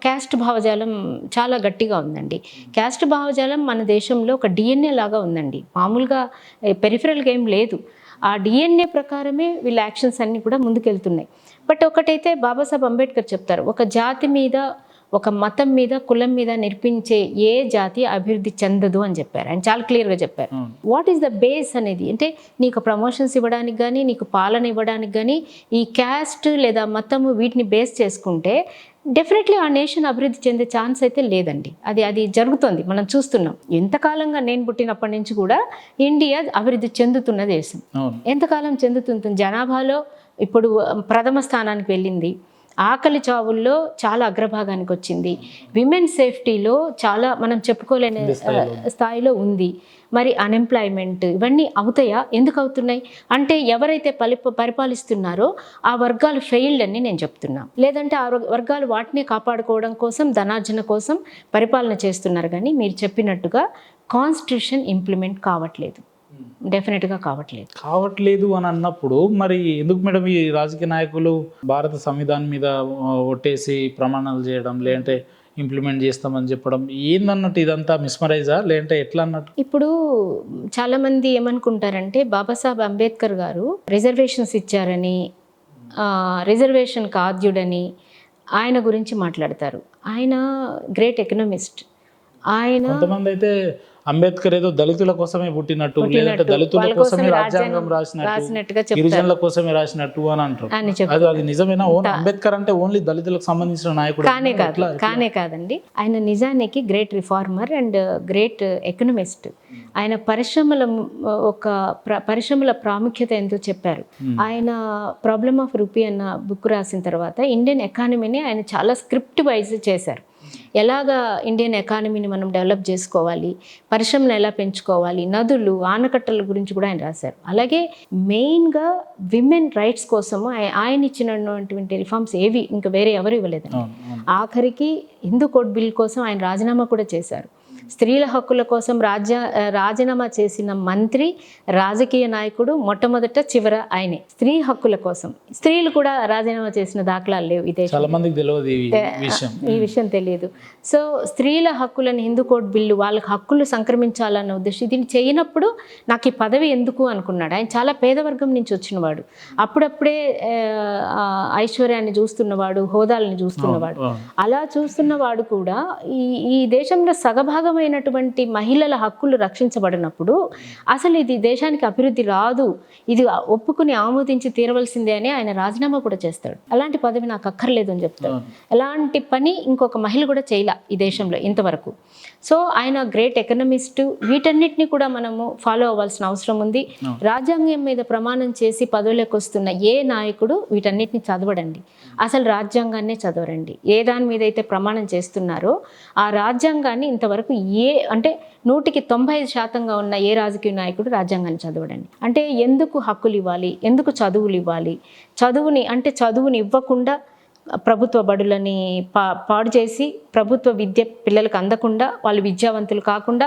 క్యాస్ట్ భావజాలం చాలా గట్టిగా ఉందండి. క్యాస్ట్ భావజాలం మన దేశంలో ఒక DNA లాగా ఉందండి, మామూలుగా పెరిఫరల్గా ఏం లేదు. ఆ DNA ప్రకారమే వీళ్ళ యాక్షన్స్ అన్నీ కూడా ముందుకెళ్తున్నాయి. బట్ ఒకటైతే బాబాసాహెబ్ అంబేద్కర్ చెప్తారు, ఒక జాతి మీద, ఒక మతం మీద, కులం మీద నిర్మించే ఏ జాతి అభివృద్ధి చెందదు అని చెప్పారు. ఆయన చాలా క్లియర్గా చెప్పారు. వాట్ ఈస్ ద బేస్ అనేది, అంటే నీకు ప్రమోషన్స్ ఇవ్వడానికి కానీ, నీకు పాలన ఇవ్వడానికి కానీ ఈ క్యాస్ట్ లేదా మతము వీటిని బేస్ చేసుకుంటే డెఫినెట్లీ ఆ నేషన్ అభివృద్ధి చెందే ఛాన్స్ అయితే లేదండి. అది జరుగుతుంది, మనం చూస్తున్నాం. ఎంతకాలంగా నేను పుట్టినప్పటి నుంచి కూడా ఇండియా అభివృద్ధి చెందుతున్న దేశం. ఎంతకాలం చెందుతుంది? జనాభాలో ఇప్పుడు ప్రథమ స్థానానికి వెళ్ళింది, ఆకలి చావుల్లో చాలా అగ్రభాగానికి వచ్చింది, విమెన్ సేఫ్టీలో చాలా మనం చెప్పుకోలేని స్థాయిలో ఉంది. మరి అన్ఎంప్లాయ్మెంట్ ఇవన్నీ అవుతాయా? ఎందుకు అవుతున్నాయి అంటే, ఎవరైతే పరిపాలిస్తున్నారో ఆ వర్గాలు ఫెయిల్డ్ అని నేను చెప్తున్నా. లేదంటే ఆ వర్గాలు వాటిని కాపాడుకోవడం కోసం, ధనార్జన కోసం పరిపాలన చేస్తున్నారు. కానీ మీరు చెప్పినట్టుగా కాన్స్టిట్యూషన్ ఇంప్లిమెంట్ కావట్లేదు, డెఫినెట్గా కావట్లేదు అని అన్నప్పుడు మరి ఎందుకు మేడం ఈ రాజకీయ నాయకులు భారత సంవిధానం మీద ఒట్టేసి ప్రమాణాలు చేయడం, లేదంటే ఇంప్లిమెంట్ చేస్తామని చెప్పడం ఏందన్నట్టు? ఇదంతా మిస్మరైజా లేదంటే ఎట్లా అన్నట్టు? ఇప్పుడు చాలా మంది ఏమనుకుంటారంటే, బాబాసాహెబ్ అంబేద్కర్ గారు రిజర్వేషన్స్ ఇచ్చారని, రిజర్వేషన్ ఆద్యుడని ఆయన గురించి మాట్లాడతారు. ఆయన గ్రేట్ ఎకనామిస్ట్. ఆయన కొంతమంది అయితే అంబేద్కర్ ఏదో దళితుల కోసమే పుట్టినట్టు, లేదంటే దళితుల కోసమే రాజ్యాంగం రాసినట్టుగా, గిరిజనుల కోసమే రాసినట్టు అని అంటారు. అది నిజమేనా? అంబేద్కర్ అంటే ఓన్లీ దళితులకు సంబంధించిన నాయకుడు కానే కాదండి. ఆయన నిజానికి great reformer and great economist. ఆయన పరిశ్రమల ప్రాముఖ్యత ఎంతో చెప్పారు. ఆయన ప్రాబ్లమ్ ఆఫ్ రూపీ అన్న బుక్ రాసిన తర్వాత ఇండియన్ ఎకానమీని ఆయన చాలా స్క్రిప్ట్ వైజ్ చేశారు. ఎలాగా ఇండియన్ ఎకానమీని మనం డెవలప్ చేసుకోవాలి, పరిశ్రమను ఎలా పెంచుకోవాలి, నదులు, ఆనకట్టల గురించి కూడా ఆయన రాశారు. అలాగే మెయిన్గా విమెన్ రైట్స్ కోసము ఆయన ఇచ్చినటువంటి రిఫార్మ్స్ ఏవి ఇంకా వేరే ఎవరు ఇవ్వలేదండి. ఆఖరికి హిందూ కోడ్ బిల్ కోసం ఆయన రాజీనామా కూడా చేశారు. స్త్రీల హక్కుల కోసం రాజీనామా చేసిన మంత్రి, రాజకీయ నాయకుడు మొట్టమొదట చివర ఆయనే. స్త్రీ హక్కుల కోసం స్త్రీలు కూడా రాజీనామా చేసిన దాఖలాలు లేవు. ఇదే ఈ విషయం తెలియదు. సో స్త్రీల హక్కులను హిందూ కోడ్ బిల్లు వాళ్ళకి హక్కులు సంక్రమించాలన్న ఉద్దేశం. దీన్ని చేయనప్పుడు నాకు ఈ పదవి ఎందుకు అనుకున్నాడు. ఆయన చాలా పేదవర్గం నుంచి వచ్చినవాడు, అప్పుడప్పుడే ఐశ్వర్యాన్ని చూస్తున్నవాడు, హోదాలను చూస్తున్నవాడు. అలా చూస్తున్నవాడు కూడా ఈ దేశంలో సగభాగం భాగమైనటువంటి మహిళల హక్కులు రక్షించబడినప్పుడు అసలు ఇది దేశానికి అభివృద్ధి రాదు, ఇది ఒప్పుకుని ఆమోదించి తీరవలసిందే అని ఆయన రాజీనామా కూడా చేస్తాడు. అలాంటి పదవి నాకు అక్కర్లేదు అని చెప్తాడు. ఎలాంటి పని ఇంకొక మహిళ కూడా చేయలే ఈ దేశంలో ఇంతవరకు. సో ఆయన గ్రేట్ ఎకనమిస్టు. వీటన్నిటిని కూడా మనము ఫాలో అవ్వాల్సిన అవసరం ఉంది. రాజ్యాంగం మీద ప్రమాణం చేసి పదవులకు వస్తున్న ఏ నాయకుడు వీటన్నిటిని చదవడండి, అసలు రాజ్యాంగాన్నే చదవరండి. ఏ దాని మీద అయితే ప్రమాణం చేస్తున్నారో ఆ రాజ్యాంగాన్ని ఇంతవరకు అంటే 95% ఉన్న ఏ రాజకీయ నాయకుడు రాజ్యాంగాన్ని చదవడండి. అంటే ఎందుకు హక్కులు ఇవ్వాలి, ఎందుకు చదువులు ఇవ్వాలి, చదువుని ఇవ్వకుండా ప్రభుత్వ బడులని పాడు చేసి ప్రభుత్వ విద్య పిల్లలకు అందకుండా, వాళ్ళు విద్యావంతులు కాకుండా,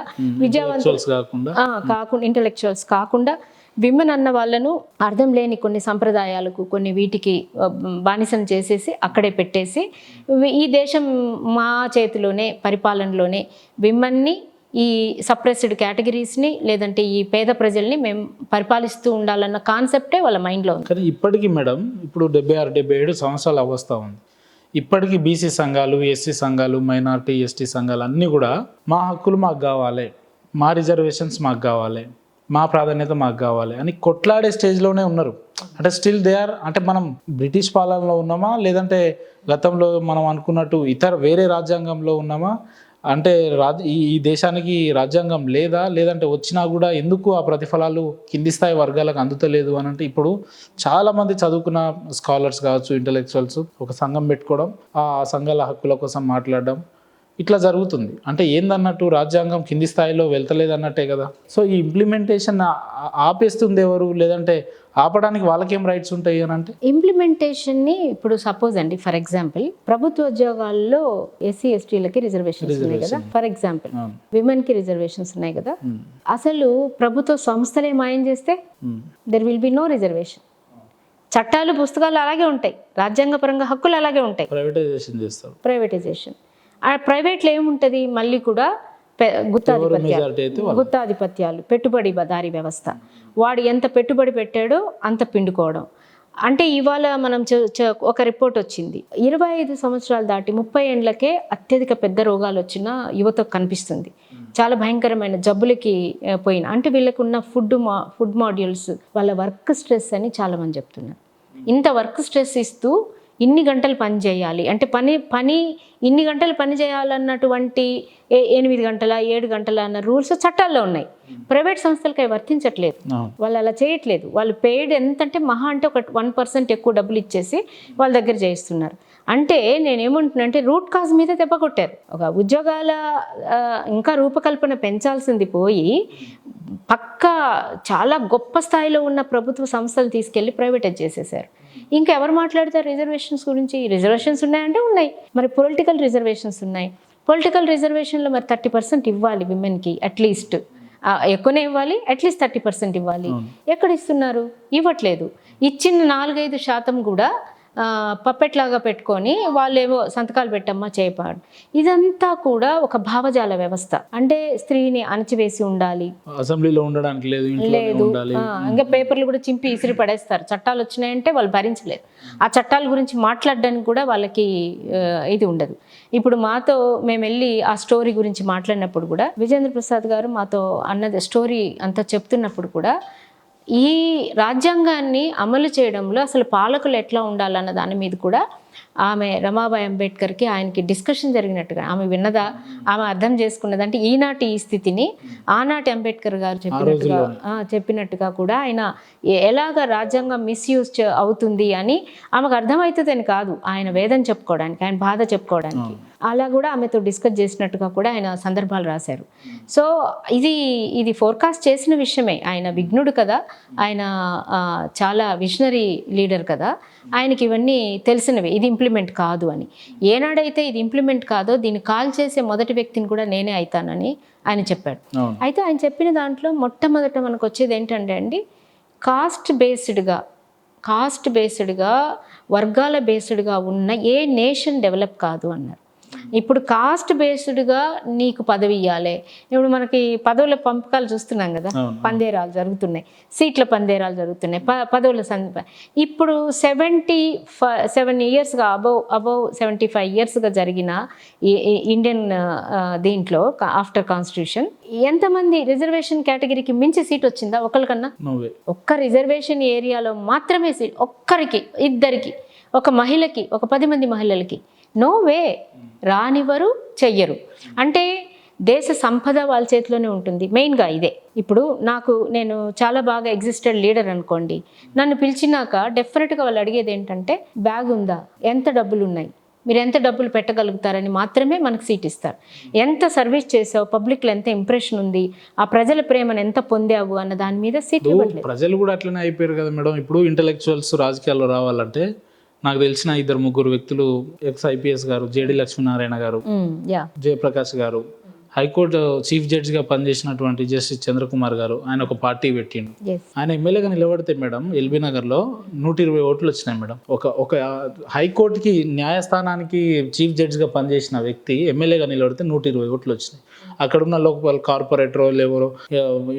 ఇంటలెక్చువల్స్ కాకుండా విమెన్ అన్న వాళ్ళను అర్థం లేని కొన్ని సంప్రదాయాలకు కొన్ని వీటికి బానిసను చేసేసి అక్కడే పెట్టేసి ఈ దేశం మా చేతిలోనే పరిపాలనలోనే విమెన్ని, ఈ సప్రెస్డ్ కేటగిరీస్ని లేదంటే ఈ పేద ప్రజల్ని మేము పరిపాలిస్తూ ఉండాలన్న కాన్సెప్టే వాళ్ళ మైండ్లో ఉంది. కానీ ఇప్పటికీ మేడం, ఇప్పుడు 76-77 సంవత్సరాలు అవస్థ ఉంది. ఇప్పటికీ బీసీ సంఘాలు, ఎస్సీ సంఘాలు, మైనారిటీ ఎస్టీ సంఘాలు అన్నీ కూడా మా హక్కులు మాకు కావాలి, మా రిజర్వేషన్స్ మాకు కావాలి, మా ప్రాధాన్యత మాకు కావాలి అని కొట్లాడే స్టేజ్లోనే ఉన్నారు. అంటే స్టిల్ దే ఆర్, అంటే మనం బ్రిటిష్ పాలనలో ఉన్నామా, లేదంటే గతంలో మనం అనుకున్నట్టు వేరే రాజ్యాంగంలో ఉన్నామా, అంటే ఈ దేశానికి రాజ్యాంగం లేదా, లేదంటే వచ్చినా కూడా ఎందుకు ఆ ప్రతిఫలాలు కింది స్థాయి వర్గాలకు అందుతలేదు అని అంటే ఇప్పుడు చాలామంది చదువుకున్న స్కాలర్స్ కావచ్చు, ఇంటలెక్చువల్స్ ఒక సంఘం పెట్టుకోవడం, ఆ సంఘాల హక్కుల కోసం మాట్లాడడం, ఇట్లా జరుగుతుంది. అంటే ఏందన్నట్టు రాజ్యాంగం కింది స్థాయిలో వెళ్తలేదు అన్నట్టే కదా. సో ఈ ఇంప్లిమెంటేషన్ ఆపేస్తుంది ఎవరు, లేదంటే ఆపడానికి వాళ్ళకేం రైట్స్ ఉంటాయి అని అంటే ఇంప్లిమెంటేషన్ని ఇప్పుడు సపోజ్ అండి, ఫర్ ఎగ్జాంపుల్ ప్రభుత్వ ఉద్యోగాల్లో ఎస్సీ ఎస్టీలకి రిజర్వేషన్స్ ఉన్నాయి కదా, ఫర్ ఎగ్జాంపుల్ విమెన్కి రిజర్వేషన్స్ ఉన్నాయి కదా. అసలు ప్రభుత్వ సంస్థలే మాయం చేస్తే there will be no reservation. చట్టాలు పుస్తకాలు అలాగే ఉంటాయి, రాజ్యాంగపరంగా హక్కులు అలాగే ఉంటాయి. ప్రైవేటైజేషన్ చేస్తారు. ప్రైవేటైజేషన్ ఆ ప్రైవేట్లో ఏముంటుంది, మళ్ళీ కూడా గుత్తాధిపత్యాలు, పెట్టుబడిదారీ వ్యవస్థ. వాడు ఎంత పెట్టుబడి పెట్టాడో అంత పిండుకోవడం. అంటే ఇవాళ మనం ఒక రిపోర్ట్ వచ్చింది, 25 సంవత్సరాలు దాటి 30 ఏళ్ళకే అత్యధిక పెద్ద రోగాలు వచ్చిన యువతకు కనిపిస్తుంది. చాలా భయంకరమైన జబ్బులకి పోయిన, అంటే వీళ్ళకు ఉన్న ఫుడ్ మాడ్యూల్స్, వాళ్ళ వర్క్ స్ట్రెస్ అని చాలామంది చెప్తున్నారు. ఇంత వర్క్ స్ట్రెస్ ఇస్తూ ఇన్ని గంటలు పని చేయాలి అంటే పని ఇన్ని గంటలు పని చేయాలన్నటువంటి 8 గంటల 7 గంటల అన్న రూల్స్ చట్టాల్లో ఉన్నాయి. ప్రైవేట్ సంస్థలకి అవి వర్తించట్లేదు, వాళ్ళు అలా చేయట్లేదు. వాళ్ళు పెయిడ్ ఎంతంటే మహా అంటే ఒక 1% ఎక్కువ డబ్బులు ఇచ్చేసి వాళ్ళ దగ్గర చేయిస్తున్నారు. అంటే నేనేమంటున్నానంటే రూట్ కాజ్ మీద దెబ్బ కొట్టారు. ఒక ఉద్యోగాల ఇంకా రూపకల్పన పెంచాల్సింది పోయి పక్కా చాలా గొప్ప స్థాయిలో ఉన్న ప్రభుత్వ సంస్థలు తీసుకెళ్ళి ప్రైవేటైజ్ చేసేసారు. ఇంకా ఎవరు మాట్లాడతారు రిజర్వేషన్స్ గురించి? రిజర్వేషన్స్ ఉన్నాయంటే ఉన్నాయి, మరి పొలిటికల్ రిజర్వేషన్స్ ఉన్నాయి. పొలిటికల్ రిజర్వేషన్లో మరి 30% ఇవ్వాలి విమెన్కి, అట్లీస్ట్ ఎక్కువనే ఇవ్వాలి, అట్లీస్ట్ 30% ఇవ్వాలి. ఎక్కడ ఇస్తున్నారు? ఇవ్వట్లేదు. ఇచ్చిన 4-5% కూడా పప్పెట్లాగా పెట్టుకొని వాళ్ళేవో సంతకాలు పెట్టమ్మా చేయపాడు. ఇదంతా కూడా ఒక భావజాల వ్యవస్థ. అంటే స్త్రీని అణచివేసి ఉండాలి, అసెంబ్లీలో ఉండడానికి లేదు, ఇంకా పేపర్లు కూడా చింపి ఇసిరి పడేస్తారు. చట్టాలు వచ్చినాయంటే వాళ్ళు భరించలేరు. ఆ చట్టాల గురించి మాట్లాడడానికి కూడా వాళ్ళకి ఇది ఉండదు. ఇప్పుడు మాతో మేము వెళ్ళి ఆ స్టోరీ గురించి మాట్లాడినప్పుడు కూడా విజేంద్ర ప్రసాద్ గారు మాతో అన్నది స్టోరీ అంతా చెప్తున్నప్పుడు కూడా ఈ రాజ్యాంగాన్ని అమలు చేయడంలో అసలు పాలకులు ఎట్లా ఉండాలన్న దాని మీద కూడా ఆమె రమాబాయి అంబేద్కర్కి ఆయనకి డిస్కషన్ జరిగినట్టుగా ఆమె విన్నదా, ఆమె అర్థం చేసుకున్నది. అంటే ఈనాటి ఈ స్థితిని ఆనాటి అంబేద్కర్ గారు చెప్పినట్టుగా కూడా ఆయన ఎలాగ రాజ్యాంగం మిస్యూజ్ అవుతుంది అని ఆమెకు అర్థమవుతుందని కాదు, ఆయన వేదన చెప్పుకోవడానికి, ఆయన బాధ చెప్పుకోవడానికి అలా కూడా ఆమెతో డిస్కస్ చేసినట్టుగా కూడా ఆయన సందర్భాలు రాశారు. సో ఇది ఫోర్కాస్ట్ చేసిన విషయమే. ఆయన విఘ్నుడు కదా, ఆయన చాలా విజనరీ లీడర్ కదా, ఆయనకి ఇవన్నీ తెలిసినవి. ఇది ఇంప్లిమెంట్ కాదు అని, ఏనాడైతే ఇది ఇంప్లిమెంట్ కాదో దీన్ని కాల్ చేసే మొదటి వ్యక్తిని కూడా నేనే అవుతానని ఆయన చెప్పాడు. అయితే ఆయన చెప్పిన దాంట్లో మొట్టమొదట మనకు వచ్చేది ఏంటంటే అండి, కాస్ట్ బేస్డ్గా వర్గాల బేస్డ్గా ఉన్న ఏ నేషన్ డెవలప్ కాదు అన్నారు. ఇప్పుడు కాస్ట్ బేస్డ్గా నీకు పదవి ఇవ్వాలి. ఇప్పుడు మనకి పదవుల పంపకాలు చూస్తున్నాం కదా, పందేరాలు జరుగుతున్నాయి, సీట్ల పందేరాలు జరుగుతున్నాయి, పదవుల ఇప్పుడు 77 ఇయర్స్గా అబౌవ్ 75 ఇయర్స్గా జరిగిన ఇండియన్ దీంట్లో ఆఫ్టర్ కాన్స్టిట్యూషన్ ఎంతమంది రిజర్వేషన్ కేటగిరీకి మించి సీట్ వచ్చిందా ఒకరికన్నా? ఒక్క రిజర్వేషన్ ఏరియాలో మాత్రమే సీట్, ఒక్కరికి, ఇద్దరికి, ఒక మహిళకి, ఒక 10 మంది మహిళలకి. నో వే, రానివ్వరు, చెయ్యరు. అంటే దేశ సంపద వాళ్ళ చేతిలోనే ఉంటుంది. మెయిన్గా ఇదే. ఇప్పుడు నేను చాలా బాగా ఎగ్జిస్టెడ్ లీడర్ అనుకోండి, నన్ను పిలిచినాక డెఫినెట్గా వాళ్ళు అడిగేది ఏంటంటే బ్యాగ్ ఉందా, ఎంత డబ్బులు ఉన్నాయి, మీరు ఎంత డబ్బులు పెట్టగలుగుతారని మాత్రమే మనకు సీట్ ఇస్తారు. ఎంత సర్వీస్ చేసావు, పబ్లిక్లో ఎంత ఇంప్రెషన్ ఉంది, ఆ ప్రజల ప్రేమను ఎంత పొందావు అన్న దాని మీద సీట్ ఇవ్వట్లేదు. ప్రజలు కూడా అట్లనే అయిపోయారు కదా మేడం. ఇప్పుడు ఇంటలెక్చువల్స్ రాజకీయాల్లో రావాలంటే నాకు తెలిసిన 2-3 వ్యక్తులు, ఎక్స్ ఐపీఎస్ గారు జేడి లక్ష్మీనారాయణ గారు, జయప్రకాష్ గారు, హైకోర్టు చీఫ్ జడ్జిగా పనిచేసినటువంటి జస్టిస్ చంద్రకుమార్ గారు, ఆయన ఒక పార్టీ పెట్టిండు. ఆయన ఎమ్మెల్యేగా నిలబడితే మేడం ఎల్బీ నగర్లో 120 ఓట్లు వచ్చినాయి మేడం. ఒక హైకోర్టుకి న్యాయస్థానానికి చీఫ్ జడ్జిగా పనిచేసిన వ్యక్తి ఎమ్మెల్యేగా నిలబడితే 120 ఓట్లు వచ్చినాయి. అక్కడ ఉన్న లోకల్ కార్పొరేటరో లేవరో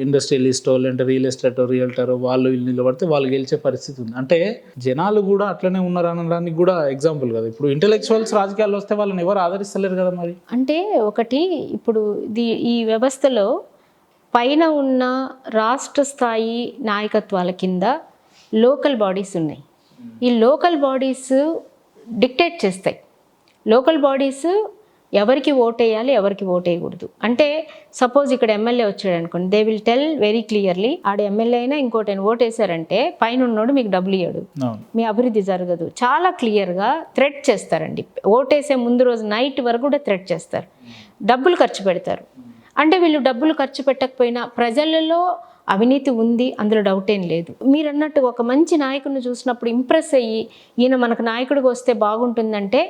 ఇండస్ట్రియలిస్టో లేదంటే రియల్ ఎస్టేటో రియల్టరో వాళ్ళు వీళ్ళు నిలబడితే వాళ్ళు గెలిచే పరిస్థితి ఉంది. అంటే జనాలు కూడా అట్లనే ఉన్నారు అనడానికి కూడా ఎగ్జాంపుల్ కదా. ఇప్పుడు ఇంటెలెక్చువల్స్ రాజకీయాల్లో వస్తే వాళ్ళని ఎవరు ఆదరిస్తలేరు కదా మరి. అంటే ఒకటి, ఇప్పుడు ఈ వ్యవస్థలో పైన ఉన్న రాష్ట్ర స్థాయి నాయకత్వాల కింద లోకల్ బాడీస్ ఉన్నాయి. ఈ లోకల్ బాడీస్ డిక్టేట్ చేస్తాయి. లోకల్ బాడీస్ ఎవరికి ఓటేయాలి, ఎవరికి ఓటేయకూడదు. అంటే సపోజ్ ఇక్కడ ఎమ్మెల్యే వచ్చాడు అనుకోండి, they will tell very clearly, ఆడ ఎమ్మెల్యే అయినా ఇంకోటి ఓటేశారంటే పైన ఉన్నోడు మీకు డబ్బులు ఇవ్వడు, మీ అభివృద్ధి జరగదు. చాలా క్లియర్గా థ్రెట్ చేస్తారండి. ఓటేసే ముందు రోజు నైట్ వరకు కూడా థ్రెట్ చేస్తారు, డబ్బులు ఖర్చు పెడతారు. అంటే వీళ్ళు డబ్బులు ఖర్చు పెట్టకపోయినా ప్రజలలో అవినీతి ఉంది, అందులో డౌట్ ఏం లేదు. మీరు అన్నట్టు ఒక మంచి నాయకుడిని చూసినప్పుడు ఇంప్రెస్ అయ్యి ఈయన మనకు నాయకుడికి వస్తే బాగుంటుందంటే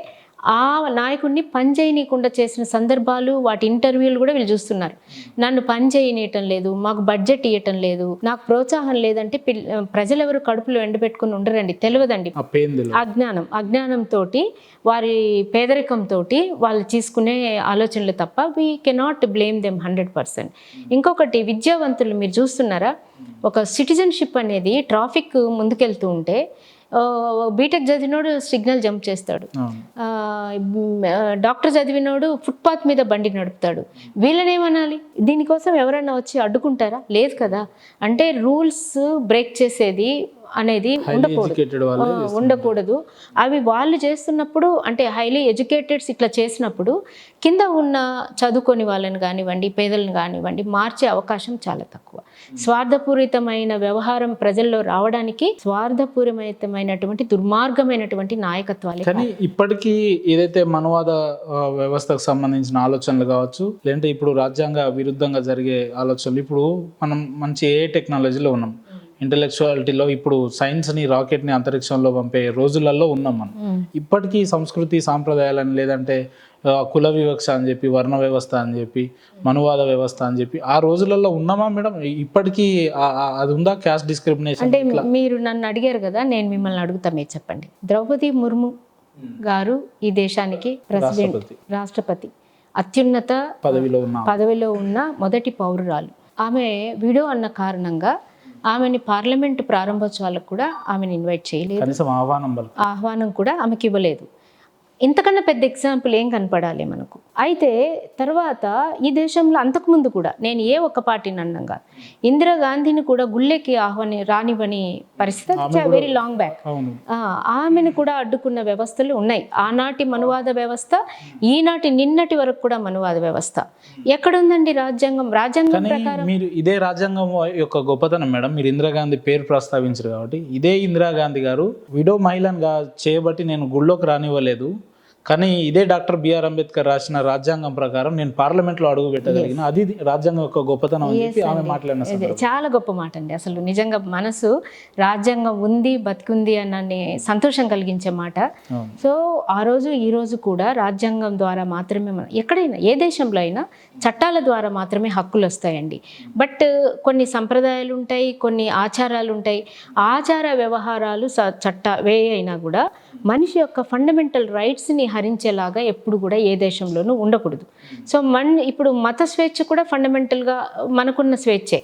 ఆ నాయకుడిని పని చేయనీయకుండా చేసిన సందర్భాలు, వాటి ఇంటర్వ్యూలు కూడా వీళ్ళు చూస్తున్నారు. నన్ను పని చేయనీయటం లేదు, మాకు బడ్జెట్ ఇవ్వటం లేదు, నాకు ప్రోత్సాహం లేదంటే ప్రజలు ఎవరు కడుపులో ఎండబెట్టుకుని ఉండరండి, తెలియదండి. అజ్ఞానంతో, వారి పేదరికంతో వాళ్ళు తీసుకునే ఆలోచనలు తప్ప వీ కెనాట్ బ్లేమ్ దెమ్ 100%. ఇంకొకటి, విద్యావంతులు మీరు చూస్తున్నారా, ఒక సిటిజన్షిప్ అనేది ట్రాఫిక్ ముందుకెళ్తూ ఉంటే బీటెక్ చదివినోడు సిగ్నల్ జంప్ చేస్తాడు, డాక్టర్ చదివినోడు ఫుట్పాత్ మీద బండి నడుపుతాడు. వీళ్ళనేమనాలి? దీనికోసం ఎవరైనా వచ్చి అడ్డుకుంటారా? లేదు కదా. అంటే రూల్స్ బ్రేక్ చేసేది అనేది ఉండకూడదు. అవి వాళ్ళు చేస్తున్నప్పుడు, అంటే హైలీ ఎడ్యుకేటెడ్స్ ఇట్లా చేసినప్పుడు కింద ఉన్న చదువుకొని వాళ్ళని కానివ్వండి, పేదలను కానివ్వండి, మార్చే అవకాశం చాలా తక్కువ. స్వార్థపూరితమైన వ్యవహారం ప్రజల్లో రావడానికి స్వార్థపూరితమైనటువంటి దుర్మార్గమైనటువంటి నాయకత్వాలే. కానీ ఇప్పటికీ ఏదైతే మనవాద వ్యవస్థకు సంబంధించిన ఆలోచనలు కావచ్చు, లేదంటే ఇప్పుడు రాజ్యాంగ విరుద్ధంగా జరిగే ఆలోచనలు, ఇప్పుడు మనం మంచి ఏ టెక్నాలజీలో ఉన్నాం, ఇంటెలెక్చువాలిటీలో ఇప్పుడు సైన్స్ని, రాకెట్ని అంతరిక్షంలో పంపే రోజులలో ఉన్నాం మనం. ఇప్పటికీ సంస్కృతి సాంప్రదాయాలని, లేదంటే కుల వివక్ష అని చెప్పి, వర్ణ వ్యవస్థ అని చెప్పి, మనువాద వ్యవస్థ అని చెప్పి ఆ రోజులలో ఉన్నామా మేడం? ఇప్పటికీ అది ఉందా, క్యాస్ట్ డిస్క్రిమినేషన్? అంటే మీరు నన్ను అడిగారు కదా, నేను మిమ్మల్ని అడుగుతా, మీరు చెప్పండి. ద్రౌపది ముర్ము గారు ఈ దేశానికి ప్రెసిడెంట్, రాష్ట్రపతి, అత్యున్నత పదవిలో ఉన్న మొదటి పౌరురాలు. ఆమె విడో అన్న కారణంగా ఆమెని పార్లమెంట్ ప్రారంభోత్సవాలకు కూడా ఆమెను ఇన్వైట్ చేయలేదు, ఆహ్వానం కూడా ఆమెకి ఇవ్వలేదు. ఇంతకన్నా పెద్ద ఎగ్జాంపుల్ ఏం కనపడాలి మనకు? అయితే తర్వాత ఈ దేశంలో అంతకుముందు కూడా, నేను ఏ ఒక్క పార్టీని అన్నాం కాదు, ఇందిరాగాంధీని కూడా గుళ్ళెకి రానివ్వని పరిస్థితి వెరీ లాంగ్ బ్యాక్. ఆమెను కూడా అడ్డుకున్న వ్యవస్థలు ఉన్నాయి. ఆనాటి మనువాద వ్యవస్థ, ఈనాటి నిన్నటి వరకు కూడా మనువాద వ్యవస్థ ఎక్కడుందండి? రాజ్యాంగం ప్రకారం. మీరు ఇదే రాజ్యాంగం యొక్క గొప్పతనం మేడం, మీరు ఇందిరాగాంధీ పేరు ప్రస్తావించారు కాబట్టి, ఇదే ఇందిరాగాంధీ గారు విడో మహిళగా చేయబట్టి నేను గుళ్ళోకి రానివ్వలేదు, కానీ ఇదే డాక్టర్ బిఆర్ అంబేద్కర్ రాసిన రాజ్యాంగం ప్రకారం నేను పార్లమెంట్లో అడుగు పెట్టగలిగిన, అది రాజ్యాంగం యొక్క గొప్పతనం అని చెప్పి ఆమె మాట్లాడిన చాలా గొప్ప మాట అండి. అసలు నిజంగా మనసు, రాజ్యాంగం ఉంది, బతికుంది అన్న సంతోషం కలిగించే మాట. సో ఆ రోజు ఈ రోజు కూడా రాజ్యాంగం ద్వారా మాత్రమే ఎక్కడైనా, ఏ దేశంలో అయినా చట్టాల ద్వారా మాత్రమే హక్కులు వస్తాయండి. బట్ కొన్ని సంప్రదాయాలు ఉంటాయి, కొన్ని ఆచారాలు ఉంటాయి. ఆచార వ్యవహారాలు చట్ట అయినా కూడా మనిషి యొక్క ఫండమెంటల్ రైట్స్ని హరించేలాగా ఎప్పుడు కూడా ఏ దేశంలోనూ ఉండకూడదు. సో ఇప్పుడు మత స్వేచ్ఛ కూడా ఫండమెంటల్గా మనకున్న స్వేచ్ఛే.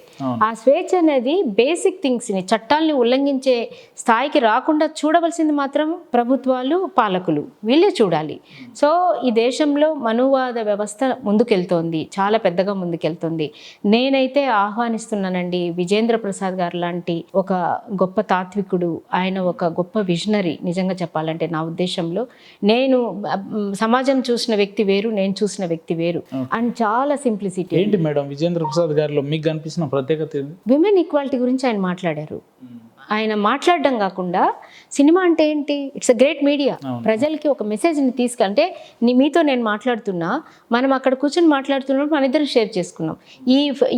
ఆ స్వేచ్ఛ అనేది బేసిక్ థింగ్స్ని, చట్టాలని ఉల్లంఘించే స్థాయికి రాకుండా చూడవలసింది మాత్రం ప్రభుత్వాలు, పాలకులు వీళ్ళే చూడాలి. సో ఈ దేశంలో మనువాద వ్యవస్థ ముందుకెళ్తోంది, చాలా పెద్దగా ముందుకెళ్తుంది. నేనైతే ఆహ్వానిస్తున్నానండి. విజేంద్ర ప్రసాద్ గారు లాంటి ఒక గొప్ప తాత్వికుడు, ఆయన ఒక గొప్ప విజనరీ. నిజంగా చెప్పాలంటే నా ఉద్దేశంలో, నేను సమాజం చూసిన వ్యక్తి వేరు, నేను చూసిన వ్యక్తి వేరు. అండ్ చాలా సింప్లిసిటీ. ఏంటి మేడం విజేంద్ర ప్రసాద్ గారిలో మీకు కనిపిస్తున్న ప్రత్యేకత ఏంటి? విమెన్ ఈక్వాలిటీ గురించి ఆయన మాట్లాడారు. ఆయన మాట్లాడడం కాకుండా సినిమా అంటే ఏంటి, ఇట్స్ అ గ్రేట్ మీడియా. ప్రజలకి ఒక మెసేజ్ని తీసుకంటే మీతో నేను మాట్లాడుతున్నా, మనం అక్కడ కూర్చొని మాట్లాడుతున్నప్పుడు మన ఇద్దరం షేర్ చేసుకున్నాం.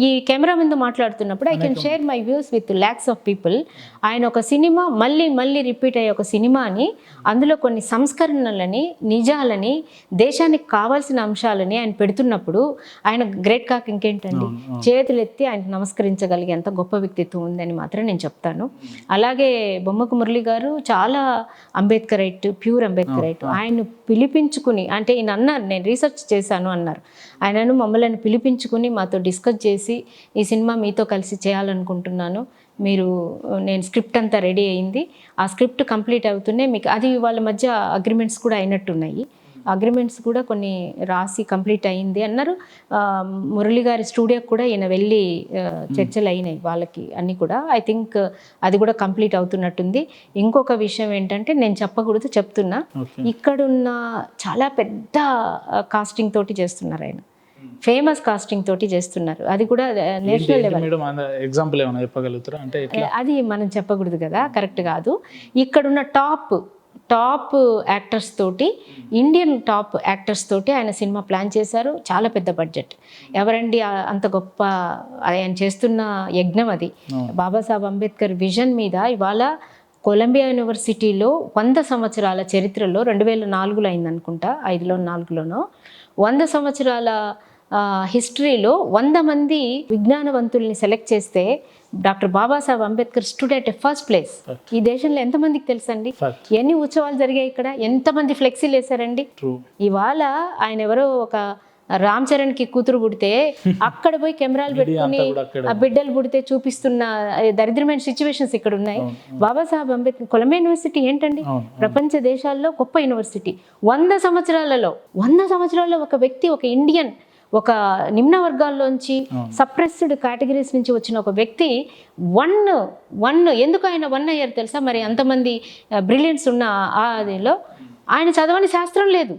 ఈ కెమెరా మీద మాట్లాడుతున్నప్పుడు I can share my views with lakhs of people. ఆయన ఒక సినిమా మళ్ళీ రిపీట్ అయ్యే ఒక సినిమాని, అందులో కొన్ని సంస్కరణలని, నిజాలని, దేశానికి కావాల్సిన అంశాలని ఆయన పెడుతున్నప్పుడు ఆయన గ్రేట్ కాక్ ఇంకేంటండి. చేతులెత్తి ఆయనకు నమస్కరించగలిగేంత గొప్ప వ్యక్తిత్వం ఉందని మాత్రం నేను చెప్తాను. అలాగే బొమ్మకు మురళి గారు చాలా అంబేద్కరైట్, ప్యూర్ అంబేద్కరైట్. ఆయన పిలిపించుకుని, అంటే ఈయన అన్నారు, నేను రీసెర్చ్ చేశాను అన్నారు. ఆయనను మమ్మల్ని పిలిపించుకుని మాతో డిస్కస్ చేసి, ఈ సినిమా మీతో కలిసి చేయాలనుకుంటున్నాను, నేను స్క్రిప్ట్ అంతా రెడీ అయింది, ఆ స్క్రిప్ట్ కంప్లీట్ అవుతూనే మీకు అది వాళ్ళ మధ్య అగ్రిమెంట్స్ కూడా అయినట్టున్నాయి, అగ్రిమెంట్స్ కూడా కొన్ని రాసి కంప్లీట్ అయింది అన్నారు. మురళి గారి స్టూడియోకి కూడా ఈయన వెళ్ళి చర్చలు అయినాయి వాళ్ళకి అన్నీ కూడా. ఐ థింక్ అది కూడా కంప్లీట్ అవుతున్నట్టుంది. ఇంకొక విషయం ఏంటంటే, నేను చెప్పకూడదు, చెప్తున్నా, ఇక్కడున్న చాలా పెద్ద కాస్టింగ్ తోటి చేస్తున్నారు, ఆయన ఫేమస్ కాస్టింగ్ తోటి చేస్తున్నారు. అది కూడా నేషనల్ లెవెల్. ఎగ్జాంపుల్ ఏమైనా చెప్పగలుగుతారా? అంటే అది మనం చెప్పకూడదు కదా, కరెక్ట్ కాదు. ఇక్కడున్న టాప్ యాక్టర్స్ తోటి, ఇండియన్ టాప్ యాక్టర్స్ తోటి ఆయన సినిమా ప్లాన్ చేశారు. చాలా పెద్ద బడ్జెట్. ఎవరండి అంత గొప్ప ఆయన చేస్తున్న యజ్ఞం అది. బాబాసాహెబ్ అంబేద్కర్ విజన్ మీద ఇవాళ కొలంబియా యూనివర్సిటీలో 100 సంవత్సరాల చరిత్రలో 2004లో అయిందనుకుంటా, 5లో 4లోనో 100 సంవత్సరాల హిస్టరీలో 100 మంది విజ్ఞానవంతుల్ని సెలెక్ట్ చేస్తే doctor Babasaheb Ambedkar stood at first place. ఈ దేశంలో ఎంతమందికి తెలుసండి? ఎన్ని ఉత్సవాలు జరిగాయి ఇక్కడ, ఎంతమంది ఫ్లెక్సీలు వేశారండి. ఇవాళ ఆయన ఎవరో ఒక రామ్ చరణ్కి కూతురు పుడితే అక్కడ పోయి కెమెరాలు పెట్టుకుని ఆ బిడ్డలు పుడితే చూపిస్తున్న దరిద్రమైన సిచ్యువేషన్స్ ఇక్కడ ఉన్నాయి. బాబాసాహెబ్ అంబేద్కర్ కొలంబియా యూనివర్సిటీ ఏంటండి, ప్రపంచ దేశాల్లో గొప్ప యూనివర్సిటీ. 100 సంవత్సరాలలో ఒక వ్యక్తి, ఒక ఇండియన్, ఒక నిమ్న వర్గాల్లోంచి, సప్రెస్డ్ కేటగిరీస్ నుంచి వచ్చిన ఒక వ్యక్తి ఎందుకు ఆయన 1 అయ్యారు తెలుసా? మరి అంతమంది బ్రిలియన్స్ ఉన్న అదిలో ఆయన చదవని శాస్త్రం లేదు.